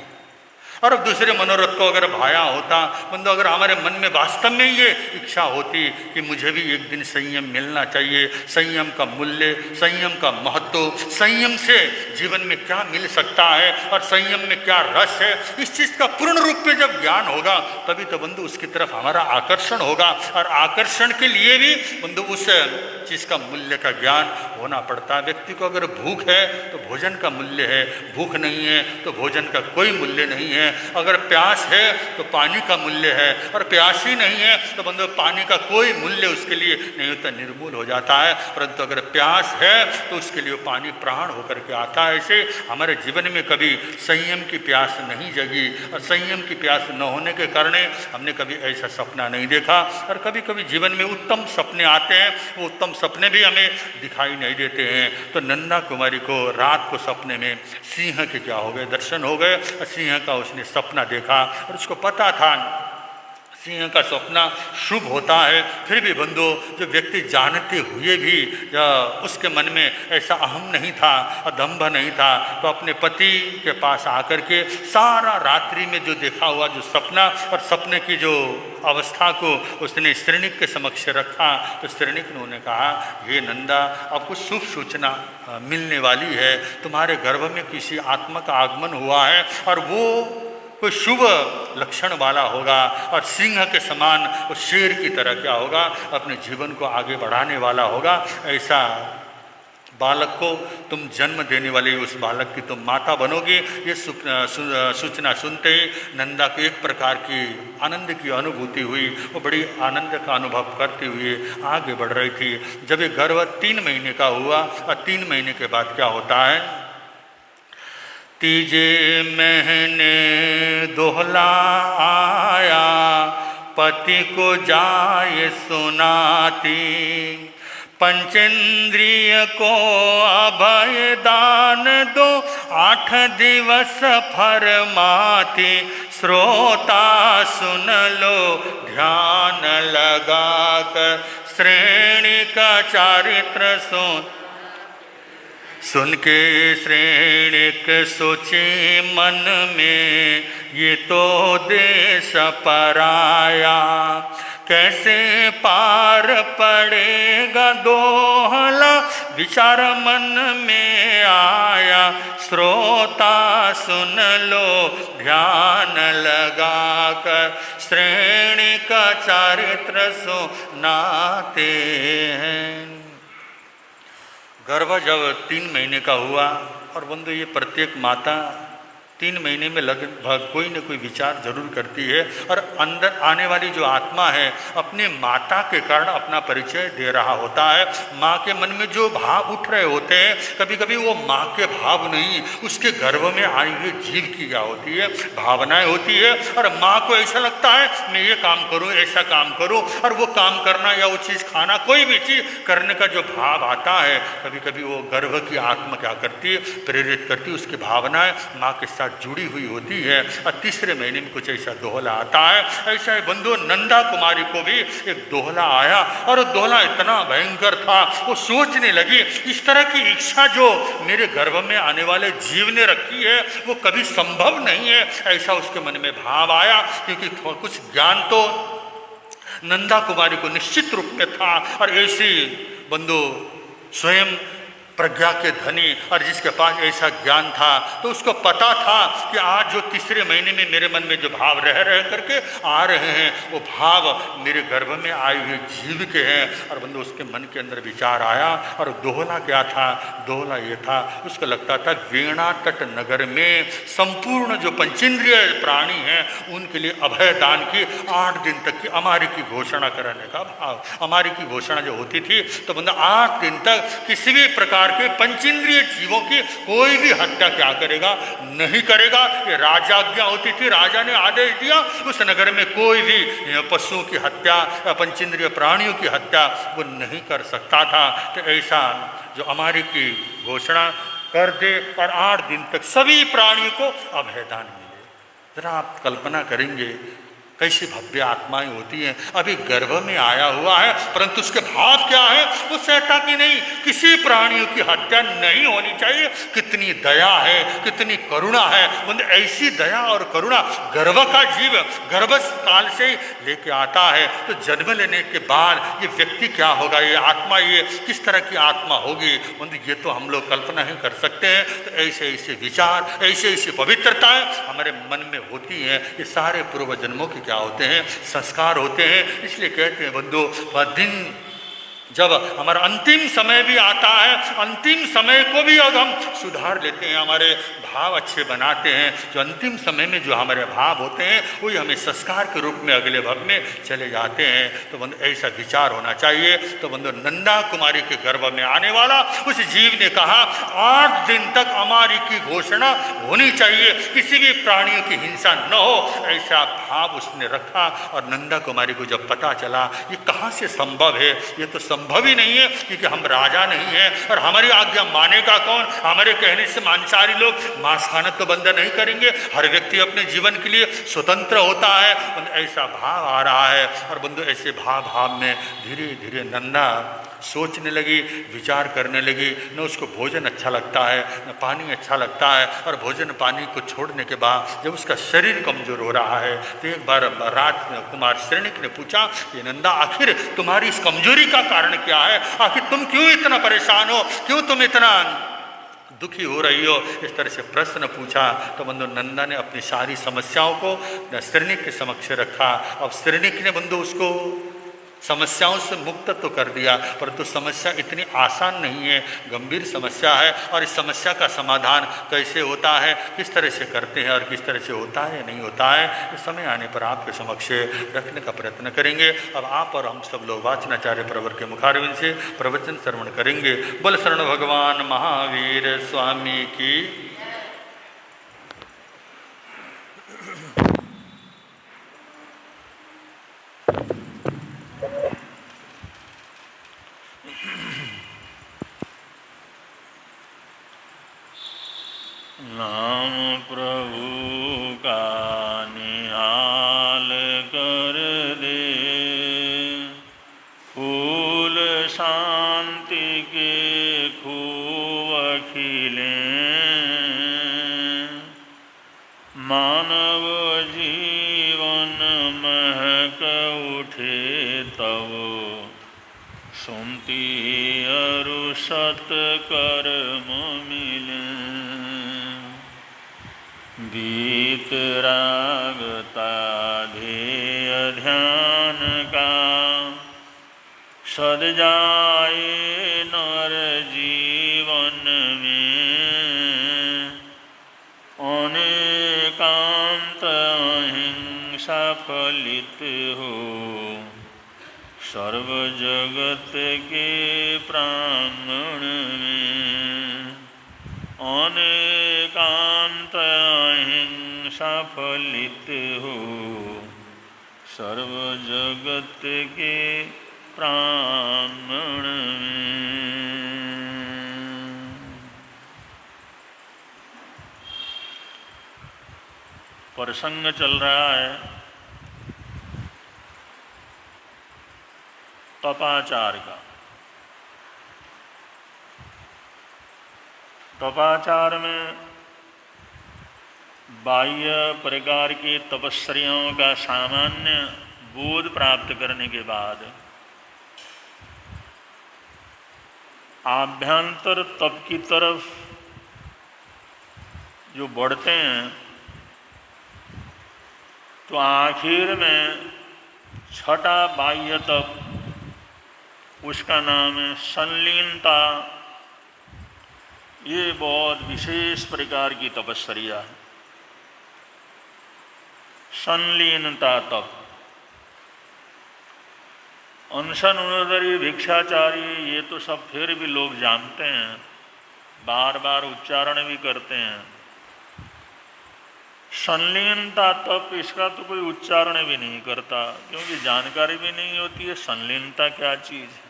और अब दूसरे मनोरथ को अगर भाया होता, मतलब अगर हमारे मन में वास्तव में ये इच्छा होती कि मुझे भी एक दिन संयम मिलना चाहिए, संयम का मूल्य, संयम का महत्व, संयम से जीवन में क्या मिल सकता है और संयम में क्या रस है, इस चीज़ का पूर्ण रूप में जब ज्ञान होगा तभी तो बंधु उसकी तरफ हमारा आकर्षण होगा। और आकर्षण के लिए भी बंधु उस चीज़ का मूल्य का ज्ञान होना पड़ता है। व्यक्ति को अगर भूख है तो भोजन का मूल्य है, भूख नहीं है तो भोजन का कोई मूल्य नहीं है। अगर प्यास है तो पानी का मूल्य है, और प्यास ही नहीं है तो बंदो पानी का कोई मूल्य उसके लिए नहीं होता, निर्मूल हो जाता है। परंतु अगर प्यास है तो उसके लिए पानी प्राण होकर के आता है। ऐसे हमारे जीवन में कभी संयम की प्यास नहीं जगी, और संयम की प्यास न होने के कारण हमने कभी ऐसा सपना नहीं देखा। और कभी कभी जीवन में उत्तम सपने आते हैं, वो उत्तम सपने भी हमें दिखाई नहीं देते हैं। तो नंदा कुमारी को रात को सपने में सिंह के क्या हो गए, दर्शन हो गए, और सिंह का उसने सपना देखा, और उसको पता था सिंह का सपना शुभ होता है। फिर भी बंधु, जो व्यक्ति जानते हुए भी उसके मन में ऐसा अहम नहीं था, दंभ नहीं था, तो अपने पति के पास आकर के सारा रात्रि में जो देखा हुआ जो सपना और सपने की जो अवस्था को उसने स्त्रीनिक के समक्ष रखा। तो स्त्रीनिक ने उन्हें कहा, हे नंदा, आपको शुभ सूचना मिलने वाली है, तुम्हारे गर्भ में किसी आत्मा का आगमन हुआ है, और वो कोई शुभ लक्षण वाला होगा, और सिंह के समान वो शेर की तरह क्या होगा, अपने जीवन को आगे बढ़ाने वाला होगा। ऐसा बालक को तुम जन्म देने वाली उस बालक की तुम माता बनोगी। ये सूचना सुनते ही नंदा को एक प्रकार की आनंद की अनुभूति हुई। वो बड़ी आनंद का अनुभव करते हुए आगे बढ़ रही थी। जब ये गर्भ 3 महीने का हुआ, और 3 महीने के बाद क्या होता है, तीजे महीने दोहला आया, पति को जाए सुनाती, पंचेंद्रिय को अभय दान दो, 8 दिवस फरमाती, श्रोता सुन लो ध्यान लगाकर, श्रेणी का चारित्र सुन के श्रेणिक सोचे मन में, ये तो देश पराया, कैसे पार पड़ेगा दोहला, विचार मन में आया, श्रोता सुन लो ध्यान लगाकर, श्रेणी का चारित्र सुनाते हैं। गर्भ जब 3 महीने का हुआ, और बंधु ये प्रत्येक माता 3 महीने में लगभग कोई न कोई विचार जरूर करती है, और अंदर आने वाली जो आत्मा है अपने माता के कारण अपना परिचय दे रहा होता है। माँ के मन में जो भाव उठ रहे होते हैं, कभी कभी वो माँ के भाव नहीं, उसके गर्भ में आई हुई जीव की क्या होती है, भावनाएं होती है। और माँ को ऐसा लगता है मैं ये काम करूँ, ऐसा काम करूँ, और वो काम करना या वो चीज़ खाना, कोई भी चीज़ करने का जो भाव आता है, कभी कभी वो गर्भ की आत्मा क्या करती है, प्रेरित करती है, उसकी भावनाएं माँ के साथ जुड़ी हुई होती है। और 3रे महीने में कुछ ऐसा दोहला आता है। ऐसा है बंधु, नंदा कुमारी को भी एक दोहला आया, और वो दोहला इतना भयंकर था, वो सोचने लगी इस तरह की इच्छा जो मेरे गर्भ में आने वाले जीव ने रखी है वो कभी संभव नहीं है। ऐसा उसके मन में भाव आया, क्योंकि कुछ ज्ञान तो नंदा कुमारी को निश्चित रूप में था। और ऐसी बंधु स्वयं प्रज्ञा के धनी, और जिसके पास ऐसा ज्ञान था, तो उसको पता था कि आज जो 3रे महीने में मेरे मन में जो भाव रह करके आ रहे हैं, वो भाव मेरे गर्भ में आए हुए जीव के हैं। और बंधु उसके मन के अंदर विचार आया, और दोहला क्या था, दोहला ये था, उसको लगता था वेणा तट नगर में संपूर्ण जो पंचेंद्रिय प्राणी हैं उनके लिए अभय दान की 8 दिन तक की अमारी की घोषणा कराने का भाव। अमारी की घोषणा जो होती थी, तो बंदा 8 दिन तक किसी भी प्रकार के पंचेंद्रिय जीवों की कोई भी हत्या क्या करेगा, नहीं करेगा। ये राजाज्ञा होती थी, राजा ने आदेश दिया, उस नगर में कोई भी पशुओं की हत्या या पंचेंद्रिय प्राणियों की हत्या वो नहीं कर सकता था। तो ऐसा जो अमारी की घोषणा कर दे, और 8 दिन तक सभी प्राणियों को अभयदान मिले। जरा आप कल्पना करेंगे कैसी भव्य आत्माएं होती हैं। अभी गर्भ में आया हुआ है, परंतु उसके भाव क्या है, वो सहता कि नहीं, किसी प्राणियों की हत्या नहीं होनी चाहिए। कितनी दया है, कितनी करुणा है। ऐसी दया और करुणा गर्भ का जीव गर्भकाल से ही लेके आता है, तो जन्म लेने के बाद ये व्यक्ति क्या होगा, ये आत्मा ये किस तरह की आत्मा होगी, ये तो हम लोग कल्पना ही कर सकते हैं। तो ऐसे ऐसे विचार, ऐसे ऐसी पवित्रताएं हमारे मन में होती हैं। ये सारे पूर्व जन्मों की क्या होते हैं, संस्कार होते हैं। इसलिए कहते हैं बंधु, वह दिन जब हमारा अंतिम समय भी आता है, अंतिम समय को भी अब हम सुधार लेते हैं, हमारे भाव अच्छे बनाते हैं, जो अंतिम समय में जो हमारे भाव होते हैं वही हमें संस्कार के रूप में अगले भव में चले जाते हैं। तो बंधु ऐसा विचार होना चाहिए। तो बंधु नंदा कुमारी के गर्भ में आने वाला उस जीव ने कहा 8 दिन तक अमारी की घोषणा होनी चाहिए, किसी भी प्राणियों की हिंसा न हो, ऐसा भाव उसने रखा। और नंदा कुमारी को जब पता चला ये कहाँ से संभव है, ये तो संभव ही नहीं है, क्योंकि हम राजा नहीं हैं और हमारी आज्ञा मानेगा कौन, हमारे कहने से मांसाहारी लोग मांस खाना तो बंद नहीं करेंगे, हर व्यक्ति अपने जीवन के लिए स्वतंत्र होता है। ऐसा भाव आ रहा है। और बंधु ऐसे भाव में धीरे धीरे नंदा सोचने लगी, विचार करने लगी। न उसको भोजन अच्छा लगता है, न पानी अच्छा लगता है। और भोजन पानी को छोड़ने के बाद जब उसका शरीर कमजोर हो रहा है तो एक बार रात में कुमार श्रेणिक ने पूछा कि नंदा आखिर तुम्हारी इस कमजोरी का कारण क्या है, आखिर तुम क्यों इतना परेशान हो, क्यों तुम इतना दुखी हो रही हो, इस तरह से प्रश्न पूछा। तो बंधु नंदा ने अपनी सारी समस्याओं को श्रेणिक के समक्ष रखा। अब श्रेणिक ने बंधु उसको समस्याओं से मुक्त तो कर दिया, परंतु समस्या इतनी आसान नहीं है, गंभीर समस्या है। और इस समस्या का समाधान कैसे होता है, किस तरह से करते हैं और किस तरह से होता है नहीं होता है, इस समय आने पर आपके समक्ष रखने का प्रयत्न करेंगे। अब आप और हम सब लोग वाचनाचार्य प्रवर के मुखारविंद से प्रवचन श्रवण करेंगे। बोल शरण भगवान महावीर स्वामी की। नाम प्रभु का निहाल कर दे, फूल शांति के खूब खिले, मानव जीवन महक उठे तब, सुनती अरु सत कर्म मिले, बीत रागता ध्येय ध्यान का, सद जाए नर जीवन में, अनेकांत अहिंसा फलित हो, सर्व जगत के प्रांगण में, अनेकांत अहिंसा फलित हो, सर्व जगत के प्रांगण में। प्रसंग चल रहा है तपाचार का। तपाचार में बाह्य प्रकार की तपस्याओं का सामान्य बोध प्राप्त करने के बाद आभ्यंतर तप की तरफ जो बढ़ते हैं, तो आखिर में छठा बाह्य तप, उसका नाम है संलीनता। ये बहुत विशेष प्रकार की तपस्या है, संलीनता तप। अनशन, उनदरी, भिक्षाचारी, ये तो सब फिर भी लोग जानते हैं, बार बार उच्चारण भी करते हैं। संलीनता तप, इसका तो कोई उच्चारण भी नहीं करता, क्योंकि जानकारी भी नहीं होती है संलीनता क्या चीज़ है।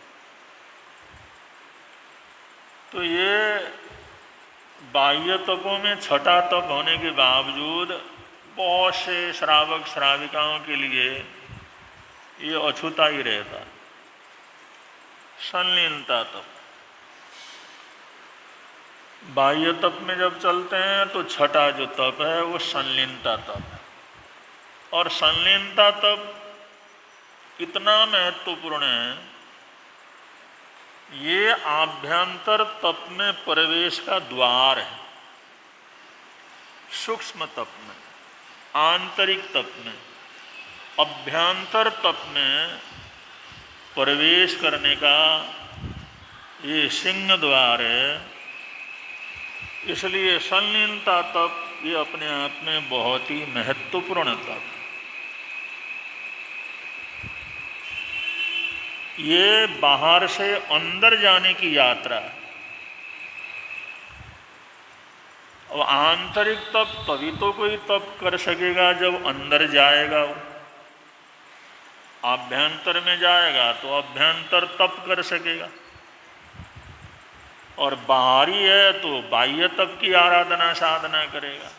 तो ये बाह्य तपों में छठा तप होने के बावजूद बहुत से श्रावक श्राविकाओं के लिए ये अछूता ही रहता, संलीनता तप। बाह्य तप में जब चलते हैं तो छठा जो तप है वो संलीनता तप है। और संलीनता तप इतना महत्वपूर्ण है, ये आभ्यंतर तप में प्रवेश का द्वार है। सूक्ष्म तप में, आंतरिक तप में, अभ्यंतर तप में प्रवेश करने का ये सिंह द्वार है। इसलिए संलीनता तप ये अपने आप में बहुत ही महत्वपूर्ण तप। ये बाहर से अंदर जाने की यात्रा है। और आंतरिक तप तभी तो कोई तप कर सकेगा जब अंदर जाएगा। वो आभ्यंतर में जाएगा तो अभ्यंतर तप कर सकेगा, और बाहरी है तो बाह्य तप की आराधना साधना करेगा।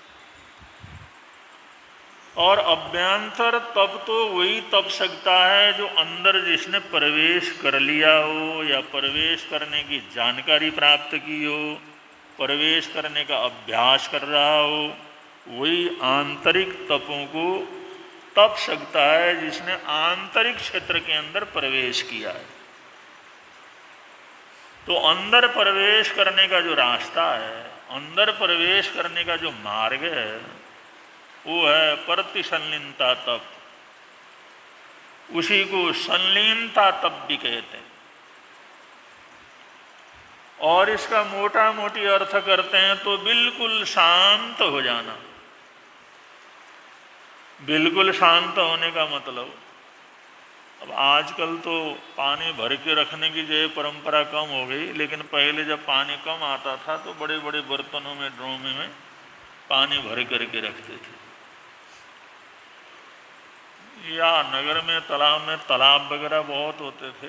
और अभ्यंतर तप तो वही तप सकता है जो अंदर जिसने प्रवेश कर लिया हो, या प्रवेश करने की जानकारी प्राप्त की हो, प्रवेश करने का अभ्यास कर रहा हो। वही आंतरिक तपों को तप सकता है जिसने आंतरिक क्षेत्र के अंदर प्रवेश किया है। तो अंदर प्रवेश करने का जो रास्ता है, अंदर प्रवेश करने का जो मार्ग है, वो है प्रतिसंलीनता तप। उसी को संलीनता तप भी कहते हैं। और इसका मोटा मोटी अर्थ करते हैं तो बिल्कुल शांत हो जाना। बिल्कुल शांत होने का मतलब, अब आजकल तो पानी भर के रखने की जो परंपरा कम हो गई, लेकिन पहले जब पानी कम आता था तो बड़े बड़े बर्तनों में, ड्रोमे में पानी भर करके रखते थे। या नगर में तालाब वगैरह बहुत होते थे।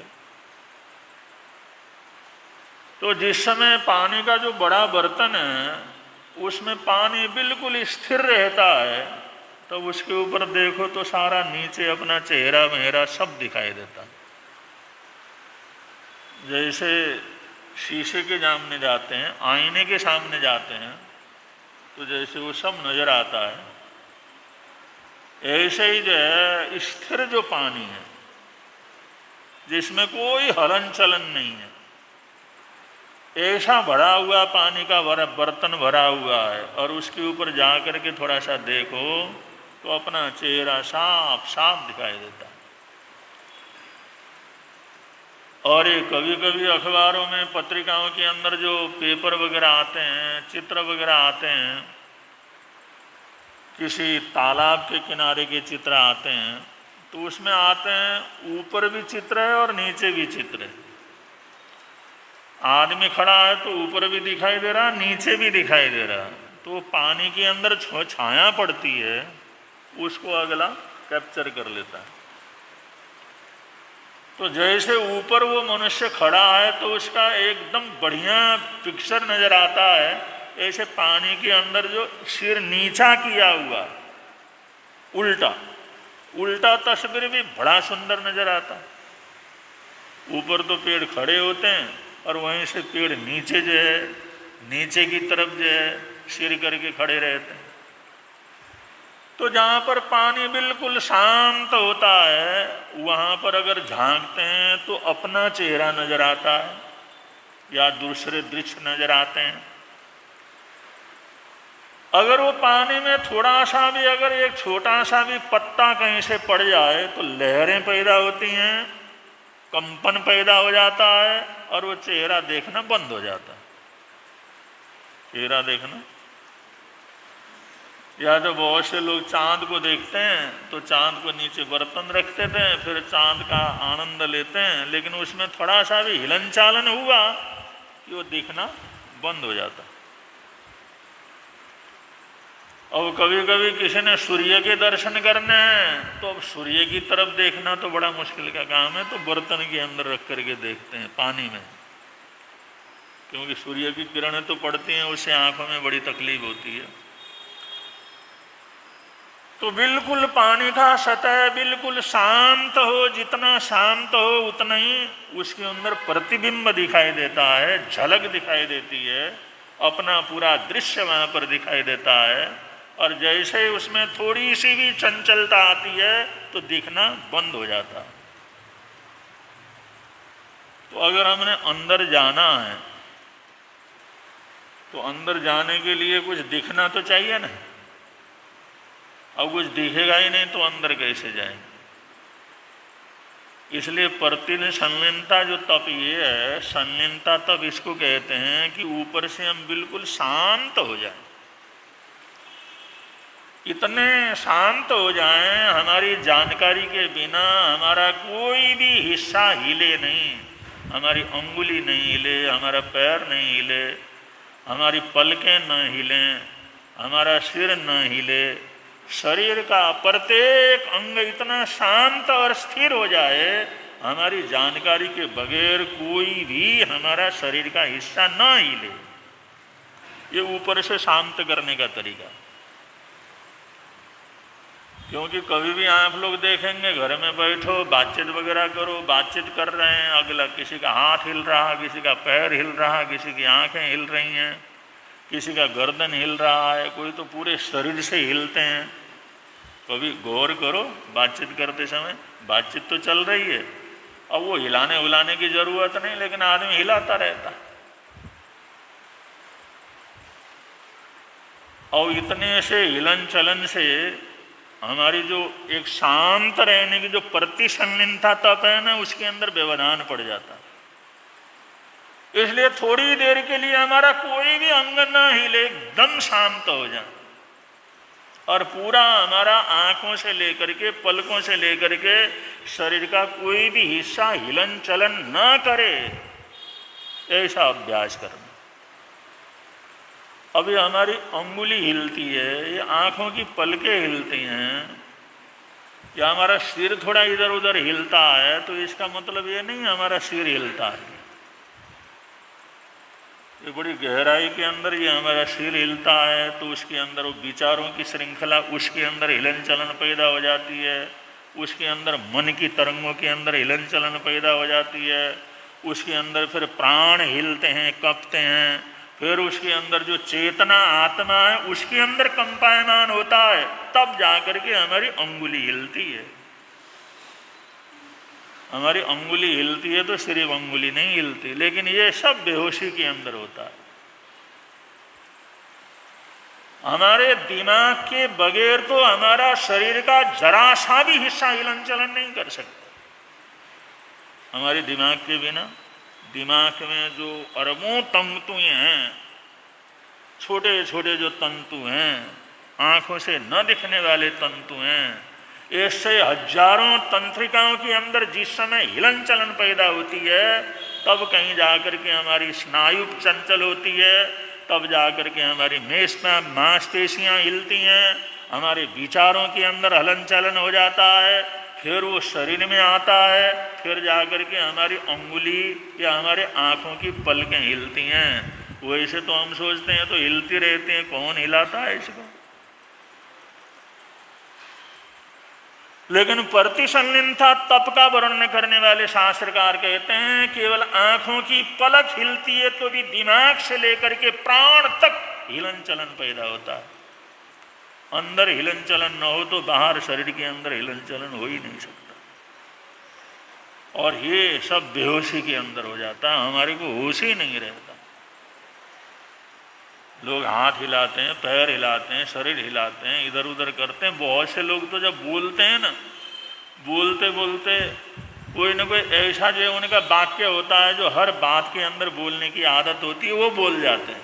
तो जिस समय पानी का जो बड़ा बर्तन है उसमें पानी बिल्कुल स्थिर रहता है, तो उसके ऊपर देखो तो सारा नीचे अपना चेहरा मेहरा सब दिखाई देता। जैसे शीशे के सामने जाते हैं, आईने के सामने जाते हैं, तो जैसे वो सब नजर आता है, ऐसे ही जो है स्थिर जो पानी है जिसमें कोई हलन चलन नहीं है, ऐसा भरा हुआ पानी का बर्तन भरा हुआ है, और उसके ऊपर जा कर के थोड़ा सा देखो तो अपना चेहरा साफ साफ दिखाई देता है। और ये कभी कभी अखबारों में, पत्रिकाओं के अंदर जो पेपर वगैरह आते हैं, चित्र वगैरह आते हैं, किसी तालाब के किनारे के चित्र आते हैं, तो उसमें आते हैं ऊपर भी चित्र है और नीचे भी चित्र है। आदमी खड़ा है तो ऊपर भी दिखाई दे रहा, नीचे भी दिखाई दे रहा। तो पानी के अंदर छाया पड़ती है, उसको अगला कैप्चर कर लेता है। तो जैसे ऊपर वो मनुष्य खड़ा है तो उसका एकदम बढ़िया पिक्चर नजर आता है, ऐसे पानी के अंदर जो सिर नीचा किया हुआ उल्टा उल्टा तस्वीर भी बड़ा सुंदर नजर आता है। ऊपर तो पेड़ खड़े होते हैं और वहीं से पेड़ नीचे जो है, नीचे की तरफ जो है सिर करके खड़े रहते हैं। तो जहाँ पर पानी बिल्कुल शांत होता है, वहाँ पर अगर झांकते हैं तो अपना चेहरा नजर आता है या दूसरे दृश्य नजर आते हैं। अगर वो पानी में थोड़ा सा भी, अगर एक छोटा सा भी पत्ता कहीं से पड़ जाए तो लहरें पैदा होती हैं, कंपन पैदा हो जाता है, और वो चेहरा देखना बंद हो जाता है। चेहरा देखना, या तो बहुत से लोग चांद को देखते हैं तो चांद को नीचे बर्तन रख देते हैं, फिर चांद का आनंद लेते हैं, लेकिन उसमें थोड़ा सा भी हिलन चालन हुआ कि वो दिखना बंद हो जाता। और कभी कभी किसी ने सूर्य के दर्शन करने हैं तो अब सूर्य की तरफ देखना तो बड़ा मुश्किल का काम है, तो बर्तन के अंदर रख करके देखते हैं पानी में, क्योंकि सूर्य की किरणें तो पड़ती हैं, उससे आंखों में बड़ी तकलीफ होती है। तो बिल्कुल पानी का सतह बिल्कुल शांत हो, जितना शांत हो उतना ही उसके अंदर प्रतिबिंब दिखाई देता है, झलक दिखाई देती है, अपना पूरा दृश्य वहाँ पर दिखाई देता है। और जैसे ही उसमें थोड़ी सी भी चंचलता आती है तो दिखना बंद हो जाता है। तो अगर हमने अंदर जाना है तो अंदर जाने के लिए कुछ दिखना तो चाहिए ना। अब कुछ दिखेगा ही नहीं तो अंदर कैसे जाएंगे। इसलिए प्रतिदिन संलीनता जो तप ये है, संलीनता तप इसको कहते हैं कि ऊपर से हम बिल्कुल शांत हो जाएं, इतने शांत हो जाएं हमारी जानकारी के बिना हमारा कोई भी हिस्सा हिले नहीं, हमारी अंगुली नहीं हिले, हमारा पैर नहीं हिले, हमारी पलकें न हिलें, हमारा सिर न हिले, शरीर का प्रत्येक अंग इतना शांत और स्थिर हो जाए हमारी जानकारी के बगैर कोई भी हमारा शरीर का हिस्सा न हिले। ये ऊपर से शांत करने का तरीका। क्योंकि कभी भी आप लोग देखेंगे घर में बैठो बातचीत वगैरह करो, बातचीत कर रहे हैं, अगला किसी का हाथ हिल रहा, किसी का पैर हिल रहा, किसी की आंखें हिल रही हैं, किसी का गर्दन हिल रहा है, कोई तो पूरे शरीर से हिलते हैं। कभी गौर करो, बातचीत करते समय बातचीत तो चल रही है, अब वो हिलाने उलाने की जरूरत नहीं, लेकिन आदमी हिलाता रहता है। और इतने से हिलन चलन से हमारी जो एक शांत रहने की जो प्रतिसंलीनता तप है ना, उसके अंदर व्यवधान पड़ जाता है। इसलिए थोड़ी देर के लिए हमारा कोई भी अंग न हिले, एकदम शांत हो जाए और पूरा हमारा आंखों से लेकर के पलकों से लेकर के शरीर का कोई भी हिस्सा हिलन चलन न करे, ऐसा अभ्यास करना। अभी हमारी अंगुली हिलती है, ये आंखों की पलकें हिलती हैं, या हमारा सिर थोड़ा इधर उधर हिलता है, तो इसका मतलब ये नहीं हमारा सिर हिलता है। ये बड़ी गहराई के अंदर ये हमारा सिर हिलता है, तो उसके अंदर वो विचारों की श्रृंखला, उसके अंदर हिलन चलन पैदा हो जाती है, उसके अंदर मन की तरंगों के अंदर हिलन चलन पैदा हो जाती है, उसके अंदर फिर प्राण हिलते हैं, कँपते हैं, फिर उसके अंदर जो चेतना आत्मा है उसके अंदर कंपायमान होता है, तब जाकर के हमारी अंगुली हिलती है। हमारी अंगुली हिलती है तो सिर्फ अंगुली नहीं हिलती, लेकिन ये सब बेहोशी के अंदर होता है। हमारे दिमाग के बगैर तो हमारा शरीर का जरा सा भी हिस्सा हिलन चलन नहीं कर सकता। हमारे दिमाग के बिना, दिमाग में जो अरबों तंतुएं हैं, छोटे छोटे जो तंतु हैं, आंखों से न दिखने वाले तंतु हैं, ऐसे हजारों तंत्रिकाओं के अंदर जिस समय हिलन चलन पैदा होती है, तब कहीं जाकर के हमारी स्नायु चंचल होती है, तब जाकर के हमारी मांसपेशियां हिलती हैं, हमारे विचारों के अंदर हलन चलन हो जाता है, फिर वो शरीर में आता है, फिर जाकर के हमारी अंगुली या हमारे आँखों की पलकें हिलती हैं। वैसे तो हम सोचते हैं तो हिलती रहती हैं, कौन हिलाता है इसको? लेकिन प्रतिसंलीनता तप का वर्णन करने वाले शास्त्रकार कहते हैं केवल आँखों की पलक हिलती है तो भी दिमाग से लेकर के प्राण तक हिलन चलन पैदा होता है। अंदर हिलन चलन न हो तो बाहर शरीर के अंदर हिलन चलन हो ही नहीं सकता, और ये सब बेहोशी के अंदर हो जाता है, हमारे को होश ही नहीं रहता। लोग हाथ हिलाते हैं, पैर हिलाते हैं, शरीर हिलाते हैं, इधर उधर करते हैं। बहुत से लोग तो जब बोलते हैं ना, बोलते बोलते कोई ना कोई ऐसा जो उनका वाक्य होता है जो हर बात के अंदर बोलने की आदत होती है, वो बोल जाते हैं,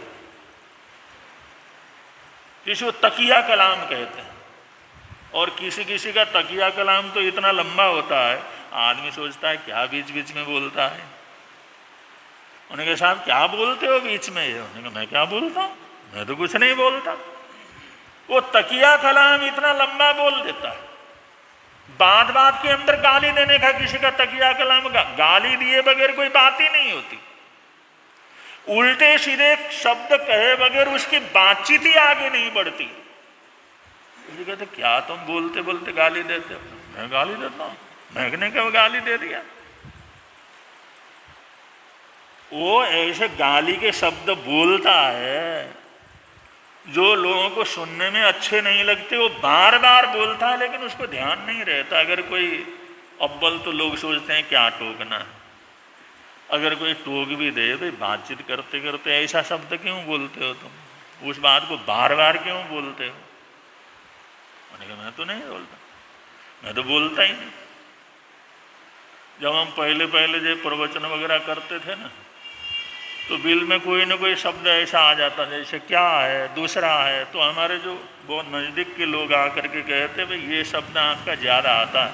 जिसको तकिया कलाम कहते हैं। और किसी किसी का तकिया कलाम तो इतना लंबा होता है, आदमी सोचता है क्या बीच बीच में बोलता है। उन्होंने कहा साहब क्या बोलते हो बीच में? उन्होंने कहा मैं क्या बोलता हूँ, मैं तो कुछ नहीं बोलता। वो तकिया कलाम इतना लंबा बोल देता है, बात बात के अंदर गाली देने का किसी का तकिया कलाम, गाली दिए बगैर कोई बात ही नहीं होती। उल्टे सीधे शब्द कहे बगैर उसकी बातचीत ही आगे नहीं बढ़ती। तो कहते क्या तुम बोलते बोलते गाली देते हो? मैं गाली देता हूँ? मैंने क्या गाली दे दिया? वो ऐसे गाली के शब्द बोलता है जो लोगों को सुनने में अच्छे नहीं लगते, वो बार बार बोलता है, लेकिन उसको ध्यान नहीं रहता। अगर कोई अव्वल तो लोग सोचते हैं क्या टोकना है, अगर कोई टोक भी दे, भाई बातचीत करते करते ऐसा शब्द क्यों बोलते हो तुम, उस बात को बार बार क्यों बोलते हो? मैंने कहा मैं तो नहीं बोलता, मैं तो बोलता ही नहीं। जब हम पहले पहले जो प्रवचन वगैरह करते थे ना, तो बिल में कोई ना कोई शब्द ऐसा आ जाता जैसे क्या है, दूसरा है, तो हमारे जो बहुत नज़दीक के लोग आकर के कहते भाई ये शब्द आपका ज़्यादा आता है,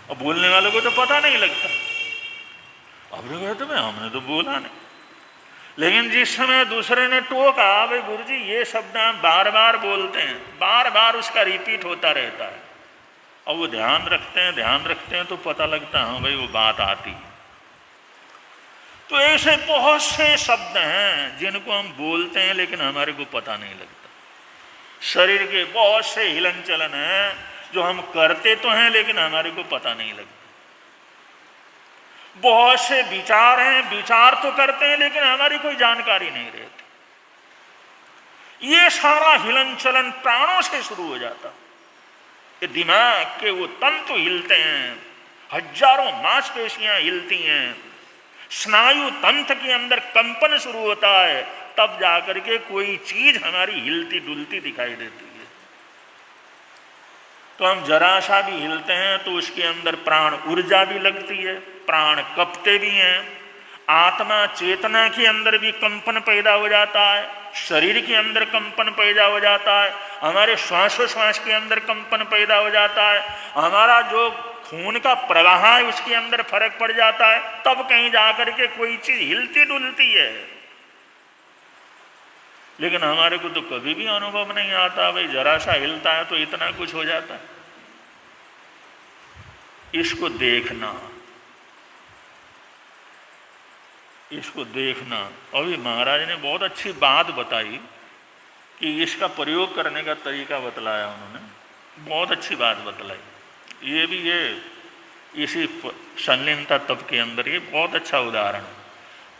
और बोलने वालों को तो पता नहीं लगता। अब लोग कहते भाई हमने तो बोला नहीं, लेकिन जिस समय दूसरे ने टोका भाई गुरुजी ये शब्द आप बार बार बोलते हैं, बार बार उसका रिपीट होता रहता है, और वो ध्यान रखते हैं तो पता लगता है हाँ भाई वो बात आती है। तो ऐसे बहुत से शब्द हैं जिनको हम बोलते हैं लेकिन हमारे को पता नहीं लगता। शरीर के बहुत से हिलन चलन हैं जो हम करते तो हैं लेकिन हमारे को पता नहीं लगता। बहुत से विचार हैं, विचार तो करते हैं लेकिन हमारी कोई जानकारी नहीं रहती। ये सारा हिलन चलन प्राणों से शुरू हो जाता। ये दिमाग के वो तंतु हिलते हैं, हजारों मांसपेशियां हिलती हैं, स्नायु तंत्र के अंदर कंपन शुरू होता है, तब जाकर के कोई चीज हमारी हिलती डुलती दिखाई देती है। तो हम जरा सा भी हिलते हैं तो उसके अंदर प्राण ऊर्जा भी लगती है, प्राण कपते भी हैं, आत्मा चेतना के अंदर भी कंपन पैदा हो जाता है, शरीर के अंदर कंपन पैदा हो जाता है, हमारे श्वासोश्वास के अंदर कंपन पैदा हो जाता है, हमारा जो खून का प्रवाह है उसके अंदर फर्क पड़ जाता है, तब कहीं जाकर के कोई चीज हिलती डुलती है। लेकिन हमारे को तो कभी भी अनुभव नहीं आता भाई जरा सा हिलता है तो इतना कुछ हो जाता है। इसको देखना, इसको देखना। अभी महाराज ने बहुत अच्छी बात बताई कि इसका प्रयोग करने का तरीका बतलाया उन्होंने, बहुत अच्छी बात बतलाई। ये भी ये इसी संलीनता तप के अंदर ये बहुत अच्छा उदाहरण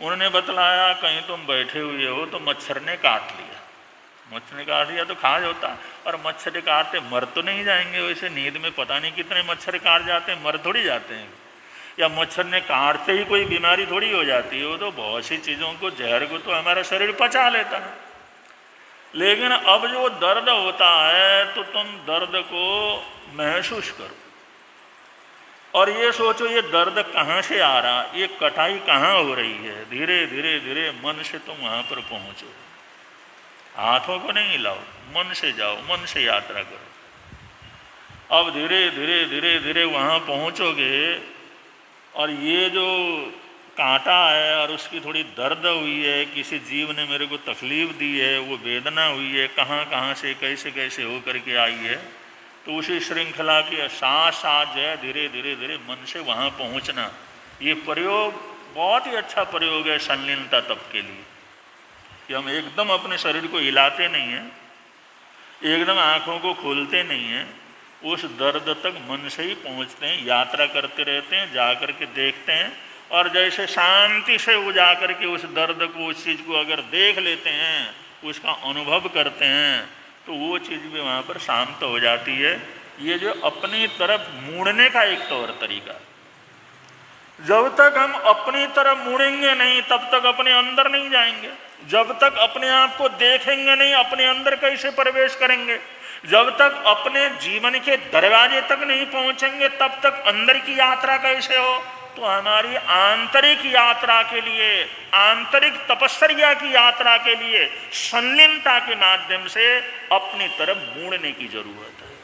उन्होंने बतलाया। कहीं तुम बैठे हुए हो तो मच्छर ने काट लिया, मच्छर ने काट लिया तो खाज होता, और मच्छर काटते मर तो नहीं जाएंगे, वैसे नींद में पता नहीं कितने मच्छर काट जाते हैं, मर थोड़ी जाते हैं, या मच्छर ने काटते ही कोई बीमारी थोड़ी हो जाती है। वो तो बहुत सी चीज़ों को, जहर को तो हमारा शरीर पचा लेता है। लेकिन अब जो दर्द होता है तो तुम दर्द को महसूस करो और ये सोचो ये दर्द कहाँ से आ रहा, ये कटाई कहाँ हो रही है। धीरे धीरे धीरे मन से तुम वहाँ पर पहुँचो, हाथों को नहीं हिलाओ, मन से जाओ, मन से यात्रा करो। अब धीरे धीरे धीरे धीरे वहाँ पहुँचोगे और ये जो कांटा है और उसकी थोड़ी दर्द हुई है, किसी जीव ने मेरे को तकलीफ दी है, वो वेदना हुई है, कहाँ कहाँ से कैसे कैसे हो करके आई है, तो उसी श्रृंखला के साथ साथ जो है धीरे धीरे धीरे मन से वहाँ पहुँचना। ये प्रयोग बहुत ही अच्छा प्रयोग है संलीनता तप के लिए, कि हम एकदम अपने शरीर को हिलाते नहीं हैं, एकदम आँखों को खोलते नहीं हैं, उस दर्द तक मन से ही पहुँचते हैं, यात्रा करते रहते हैं, जा कर के देखते हैं, और जैसे शांति से वो जा कर के उस दर्द को, उस चीज़ को अगर देख लेते हैं, उसका अनुभव करते हैं, तो वो चीज़ भी वहाँ पर शांत हो जाती है। ये जो अपनी तरफ मुड़ने का एक तौर तरीका, जब तक हम अपनी तरफ मुड़ेंगे नहीं तब तक अपने अंदर नहीं जाएंगे, जब तक अपने आप को देखेंगे नहीं अपने अंदर कैसे प्रवेश करेंगे, जब तक अपने जीवन के दरवाजे तक नहीं पहुंचेंगे तब तक अंदर की यात्रा कैसे हो। तो हमारी आंतरिक यात्रा के लिए, आंतरिक तपस्या की यात्रा के लिए संलीनता के माध्यम से अपनी तरफ मुड़ने की जरूरत है।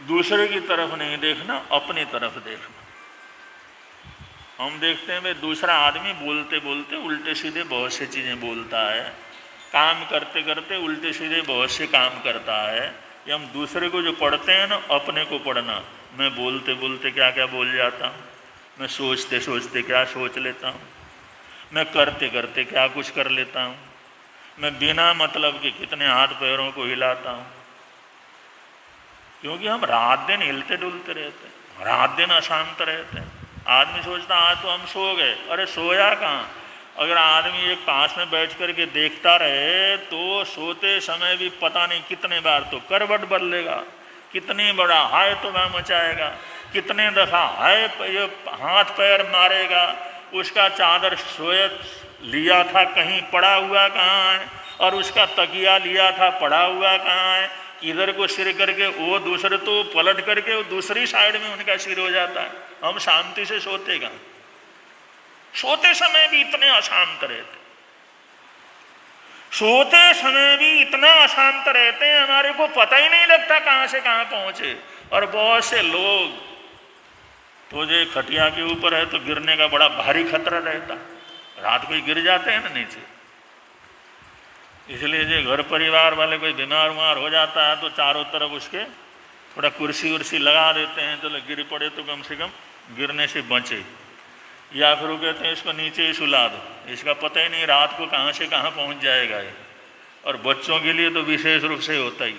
दूसरे की तरफ नहीं देखना, अपनी तरफ देखना। हम देखते हैं भाई दूसरा आदमी बोलते बोलते उल्टे सीधे बहुत सी चीज़ें बोलता है, काम करते करते उल्टे सीधे बहुत से काम करता है। ये हम दूसरे को जो पढ़ते हैं ना, अपने को पढ़ना, मैं बोलते बोलते क्या क्या बोल जाता हूँ, मैं सोचते सोचते क्या सोच लेता हूँ, मैं करते करते क्या कुछ कर लेता हूँ, मैं बिना मतलब के कितने हाथ पैरों को हिलाता हूँ। क्योंकि हम रात दिन हिलते डुलते रहते हैं, रात दिन अशांत रहते हैं। आदमी सोचता आज तो हम सो गए, अरे सोया कहाँ। अगर आदमी एक पास में बैठ कर के देखता रहे तो सोते समय भी पता नहीं कितने बार तो करवट बदलेगा, कितनी बड़ा हाय तो वह मचाएगा, कितने दफ़ा हाय ये हाथ पैर मारेगा, उसका चादर सोए लिया था कहीं पड़ा हुआ कहाँ है, और उसका तकिया लिया था पड़ा हुआ कहाँ है। इधर को सिर करके वो दूसरे तो पलट करके वो दूसरी साइड में उनका सिर हो जाता है। हम शांति से सोते कहाँ? सोते समय भी इतने अशांत रहते, सोते समय भी इतना अशांत रहते हैं, हमारे को पता ही नहीं लगता कहाँ से कहाँ पहुंचे। और बहुत से लोग तो जो खटिया के ऊपर है तो गिरने का बड़ा भारी खतरा रहता, रात को ही गिर जाते हैं ना नीचे। इसलिए जो घर परिवार वाले कोई बीमार उमार हो जाता है तो चारों तरफ उसके थोड़ा कुर्सी उर्सी लगा देते हैं, चलो गिर पड़े तो कम से कम गिरने से बचे। या फिर वो कहते हैं इसको नीचे ही सुला दो, इसका पता ही नहीं रात को कहाँ से कहाँ पहुँच जाएगा ये। और बच्चों के लिए तो विशेष रूप से होता ही।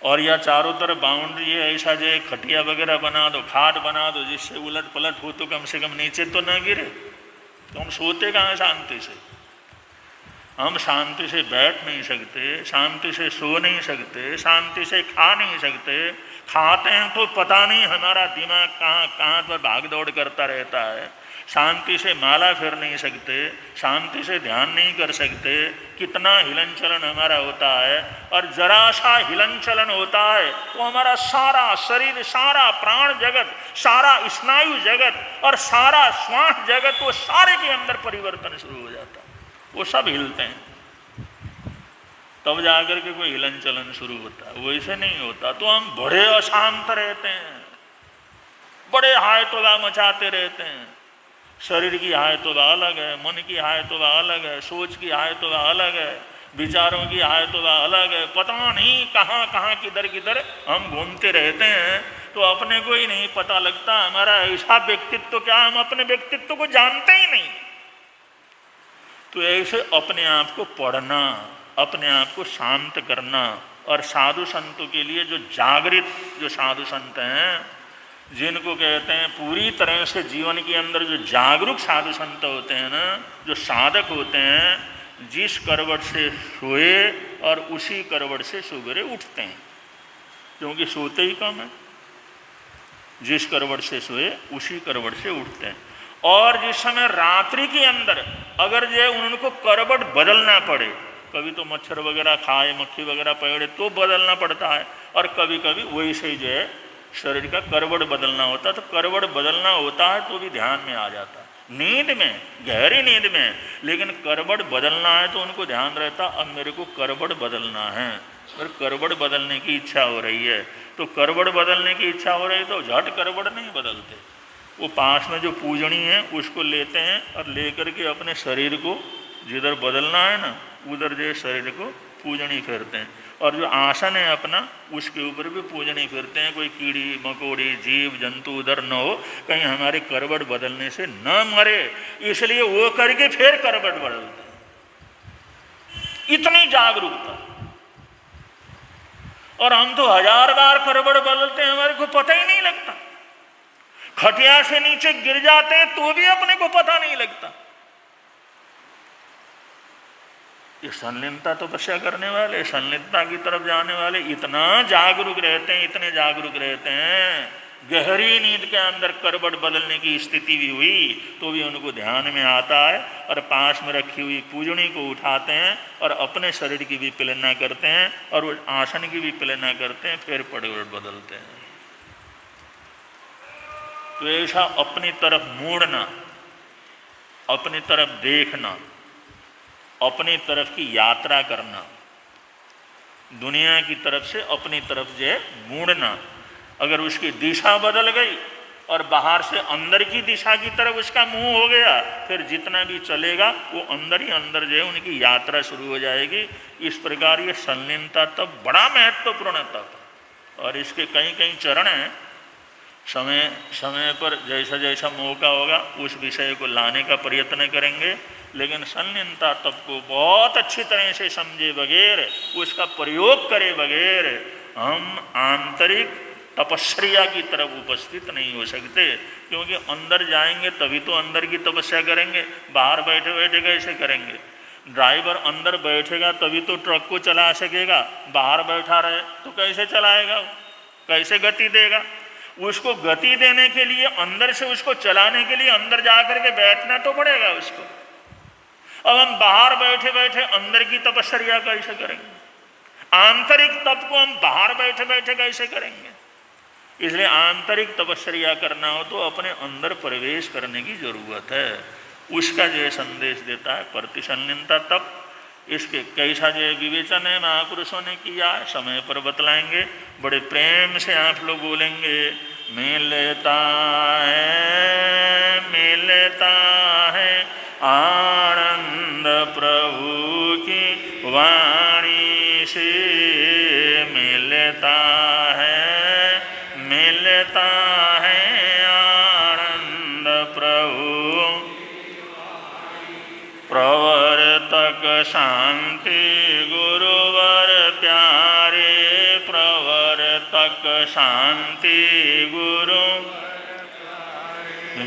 और या चारों तरफ बाउंड्री है, ऐसा जो खटिया वगैरह बना दो, खाट बना दो, जिससे उलट पलट हो तो कम से कम नीचे तो न गिरे। तो हम सोते कहाँ शांति से? हम शांति से बैठ नहीं सकते, शांति से सो नहीं सकते, शांति से खा नहीं सकते। खाते हैं तो पता नहीं हमारा दिमाग कहाँ कहाँ पर भाग दौड़ करता रहता है। शांति से माला फेर नहीं सकते, शांति से ध्यान नहीं कर सकते। कितना हिलन चलन हमारा होता है, और जरा सा हिलन चलन होता है तो हमारा सारा शरीर, सारा प्राण जगत, सारा स्नायु जगत और सारा श्वास जगत, वो सारे के अंदर परिवर्तन शुरू हो जाता है। वो सब हिलते हैं, तब जाकर के कोई हिलन चलन शुरू होता है। वैसे नहीं होता तो हम बड़े अशांत रहते हैं, बड़े हाय तोला मचाते रहते हैं। शरीर की हाय तोला अलग है, मन की हाय तोला अलग है, सोच की हाय तोला अलग है, विचारों की हाय तोला अलग है। पता नहीं कहाँ कहाँ किधर किधर हम घूमते रहते हैं, तो अपने को ही नहीं पता लगता हमारा ऐसा व्यक्तित्व क्या, हम अपने व्यक्तित्व को जानते ही नहीं। तो ऐसे अपने आप को पढ़ना, अपने आप को शांत करना। और साधु संतों के लिए जो जागृत जो साधु संत हैं, जिनको कहते हैं पूरी तरह से जीवन के अंदर जो जागरूक साधु संत होते हैं ना, जो साधक होते हैं, जिस करवट से सोए और उसी करवट से सवेरे उठते हैं, क्योंकि सोते ही कम है। जिस करवट से सोए उसी करवट से उठते हैं। और जिस समय रात्रि के अंदर अगर जो उनको करवट बदलना पड़े, कभी तो मच्छर वगैरह खाए, मक्खी वगैरह पकड़े तो बदलना पड़ता है, और कभी कभी वैसे ही जो है शरीर का करवट बदलना होता है। तो करवट बदलना होता है तो भी ध्यान में आ जाता है, नींद में, गहरी नींद में। लेकिन करवट बदलना है तो उनको ध्यान रहता, अब मेरे को करवट बदलना है, मेरे करवट बदलने की इच्छा हो रही है। तो करवट बदलने की इच्छा हो रही है तो झट करवट नहीं बदलते, वो पास में जो पूजनी है उसको लेते हैं और लेकर के अपने शरीर को जिधर बदलना है ना, उधर जो शरीर को पूजनी फेरते हैं। और जो आसन है अपना, उसके ऊपर भी पूजनी फिरते हैं। कोई कीड़ी मकोड़ी जीव जंतु उधर न हो, कहीं हमारे करवट बदलने से न मरे, इसलिए वो करके फिर करवट बदलते हैं। इतनी जागरूकता। और हम तो 1000 बार करवट बदलते हैं, हमारे को पता ही नहीं लगता। खटिया से नीचे गिर जाते हैं तो भी अपने को पता नहीं लगता। ये संलीनता तपस्या करने वाले, संलीनता की तरफ जाने वाले इतना जागरूक रहते हैं, इतने जागरूक रहते हैं। गहरी नींद के अंदर करवट बदलने की स्थिति भी हुई तो भी उनको ध्यान में आता है, और पास में रखी हुई पूजनी को उठाते हैं और अपने शरीर की भी प्रेरणा करते हैं और उस आसन की भी प्रेरणा करते हैं, फिर करवट बदलते हैं। तो ऐसा अपनी तरफ मुड़ना, अपनी तरफ देखना, अपनी तरफ की यात्रा करना, दुनिया की तरफ से अपनी तरफ जो है मुड़ना। अगर उसकी दिशा बदल गई और बाहर से अंदर की दिशा की तरफ उसका मुंह हो गया, फिर जितना भी चलेगा वो अंदर ही अंदर जो है उनकी यात्रा शुरू हो जाएगी। इस प्रकार ये संलीनता तब बड़ा महत्वपूर्ण था। और इसके कई कई चरण हैं, समय समय पर जैसा जैसा मौका होगा उस विषय को लाने का प्रयत्न करेंगे। लेकिन संलीनता तप को बहुत अच्छी तरह से समझे बगैर, उसका प्रयोग करे बगैर हम आंतरिक तपस्या की तरफ उपस्थित नहीं हो सकते। क्योंकि अंदर जाएंगे तभी तो अंदर की तपस्या करेंगे, बाहर बैठे बैठे कैसे करेंगे। ड्राइवर अंदर बैठेगा तभी तो ट्रक को चला सकेगा, बाहर बैठा रहे तो कैसे चलाएगा, कैसे गति देगा। उसको गति देने के लिए, अंदर से उसको चलाने के लिए अंदर जा कर के बैठना तो पड़ेगा उसको। अब हम बाहर बैठे बैठे अंदर की तपस्या कैसे करेंगे। आंतरिक तप को हम बाहर बैठे बैठे कैसे करेंगे? इसलिए आंतरिक तपस्या करना हो तो अपने अंदर प्रवेश करने की जरूरत है। उसका जो संदेश देता है प्रतिसन्निधता तप। इसके कैसा जो विवेचन है महापुरुषों ने किया है, समय पर बतलाएंगे। बड़े प्रेम से आप लोग बोलेंगे, मिलता है आनंद प्रभु की वाणी से, मिलता है आनंद प्रभु। प्रवर्तक शांति गुरुवर प्यारे, प्रवर्तक शांति गुरु।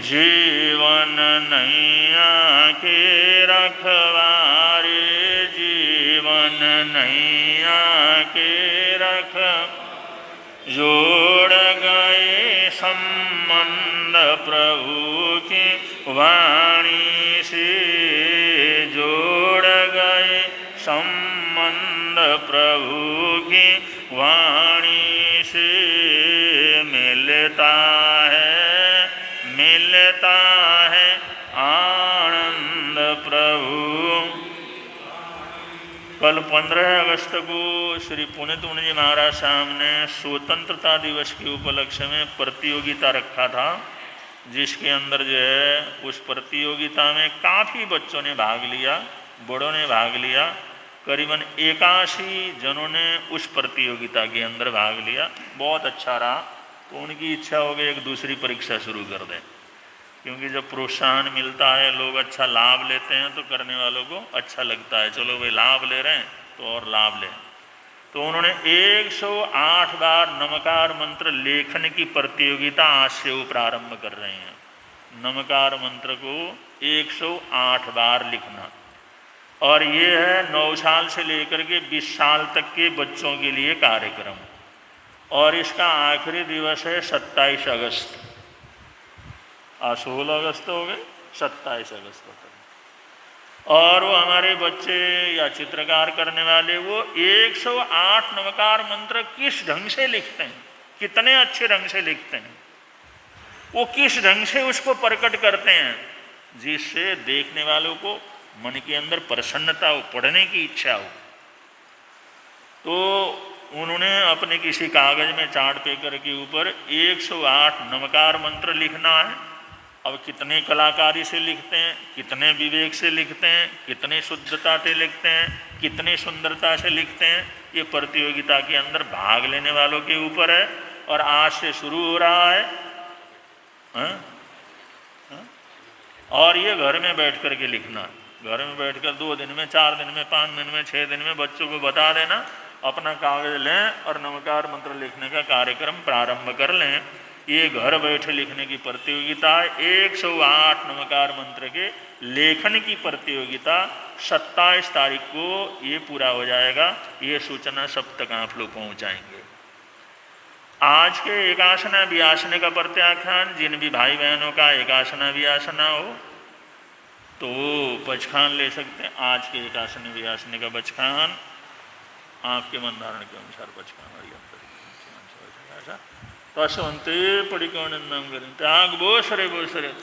जीवन नैया के रखवारे, जीवन नैया के रख। जोड़ गए संबंध प्रभु की वाणी से, जोड़ गए संबंध प्रभु की वाणी से। मिलता है आनंद प्रभु। कल 15 अगस्त को श्री पुनीत जी महाराज साहब ने स्वतंत्रता दिवस के उपलक्ष्य में प्रतियोगिता रखा था, जिसके अंदर जो है उस प्रतियोगिता में काफ़ी बच्चों ने भाग लिया, बड़ों ने भाग लिया। करीबन 81 जनों ने उस प्रतियोगिता के अंदर भाग लिया। बहुत अच्छा रहा। तो उनकी इच्छा हो गई एक दूसरी परीक्षा शुरू कर दें, क्योंकि जब प्रोत्साहन मिलता है, लोग अच्छा लाभ लेते हैं तो करने वालों को अच्छा लगता है, चलो भाई लाभ ले रहे हैं तो और लाभ लें। तो उन्होंने 108 बार नमकार मंत्र लेखन की प्रतियोगिता आज से वो प्रारंभ कर रहे हैं। नमकार मंत्र को 108 बार लिखना, और ये है 9 साल से लेकर के 20 साल तक के बच्चों के लिए कार्यक्रम। और इसका आखिरी दिवस है 27 अगस्त। आज 16 अगस्त हो गए, 27 अगस्त तक। और वो हमारे बच्चे या चित्रकार करने वाले वो 108 नमकार मंत्र किस ढंग से लिखते हैं, कितने अच्छे ढंग से लिखते हैं, वो किस ढंग से उसको प्रकट करते हैं, जिससे देखने वालों को मन के अंदर प्रसन्नता हो, पढ़ने की इच्छा हो। तो उन्होंने अपने किसी कागज में चार्ट पेपर के ऊपर 108 नमकार मंत्र लिखना है। अब कितने कलाकारी से लिखते हैं, कितने विवेक से लिखते हैं, कितने शुद्धता से लिखते हैं, कितने सुंदरता से लिखते हैं, ये प्रतियोगिता के अंदर भाग लेने वालों के ऊपर है। और आज से शुरू हो रहा है। और ये घर में बैठ कर के लिखना, घर में बैठकर 2 दिन में, 4 दिन में, 5 दिन में, 6 दिन में बच्चों को बता देना, अपना कागज लें और नमकार मंत्र लिखने का कार्यक्रम प्रारंभ कर लें। ये घर बैठे लिखने की प्रतियोगिता है। 108 नमकार मंत्र के लेखन की प्रतियोगिता 27 तारीख को ये पूरा हो जाएगा। ये सूचना सब तक आप लोग पहुँचाएंगे। आज के एकासना व्यासने का प्रत्याख्यान, जिन भी भाई बहनों का एकासना व्यासना हो तो वो बचखान ले सकते हैं। आज के एकासना व्यासने का बचखान आपके मन धारण के अनुसार बचखान तस्वंते पड़िकोनंदम करें। त्याग बोसरे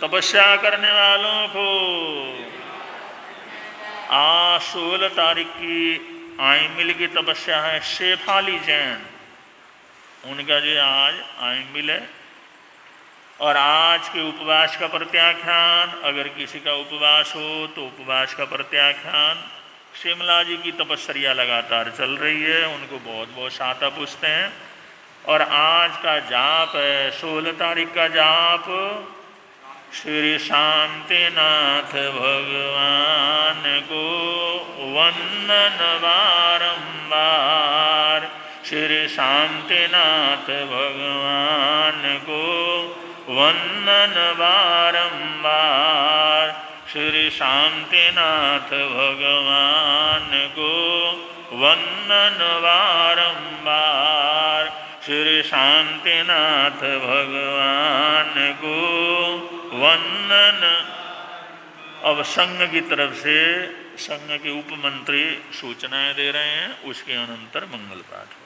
तपस्या करने वालों को 16 तारीख की आइमिल की तपस्या है। शेफाली जैन, उनका जो आज आइमिल है। और आज के उपवास का प्रत्याख्यान, अगर किसी का उपवास हो तो उपवास का प्रत्याख्यान। शिमला जी की तपस्या लगातार चल रही है, उनको बहुत बहुत साता पूछते हैं। और आज का जाप है 16 तारीख का जाप श्री शांतिनाथ भगवान को वंदन बारंबार। श्री शांतिनाथ भगवान को वंदन बारंबार। श्री शांतिनाथ भगवान को वंदन बारंबार। श्री शांतिनाथ भगवान को वंदन। अब संघ की तरफ से संघ के उपमंत्री सूचनाएं दे रहे हैं, उसके अनंतर मंगल पाठ हो।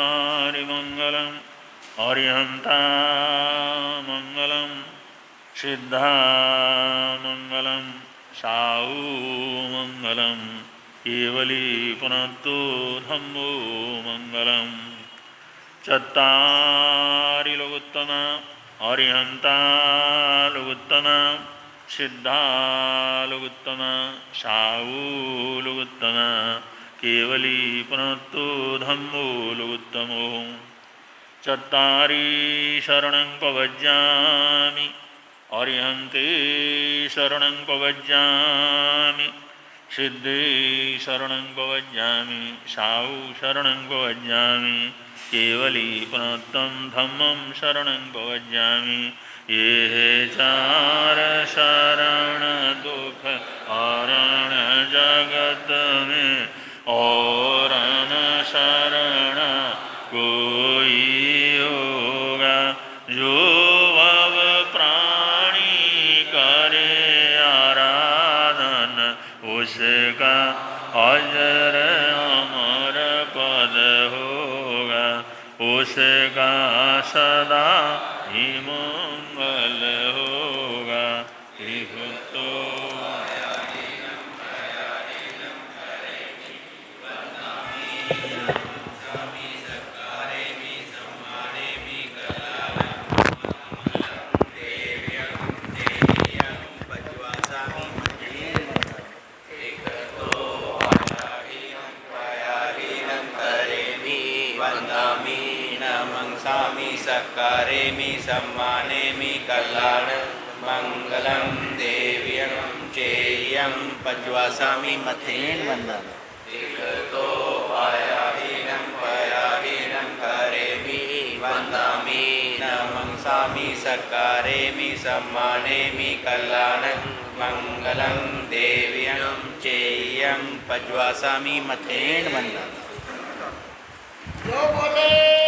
श्रीचत्तारिमंगलम अरिहंतामंगलम सिद्धामंगलम साऊमंगलम केवली पुनत्तो धम्मो मंगलम चत्तारिलोकोत्तम अरिहंतालोकोत्तम सिद्धालोकोत्तम साऊलोकोत्तम केवली पुनत्तो धम्मो लोकोत्तमो चत्तारि शरणं पवज्जामि अरिहन्ते शरणं पवज्जामि सिद्धे शरणं पवज्जामि साऊ शरणं पवज्जामि केवली पुनत्तं धम्मं शरणं पवज्जामि ये चार शरण दुख हरण जगत में और न शरण कोई होगा जो अब प्राणी करे आराधन उसका अजर अमर पद होगा उसका सदा ही मंगल हो। नमंसामि सत्कारेमि सम्मानेमि कल्याणं मंगलं देव्यं चेयं पज्वासामि मथेन वंदनं तो पायाहीनं करेमि वन्दामि नमंसामि सत्कारेमि सम्मानेमि कल्याणं मंगलं देव्यं चेयं पज्वासामि मथेन वंदनं। जो बोले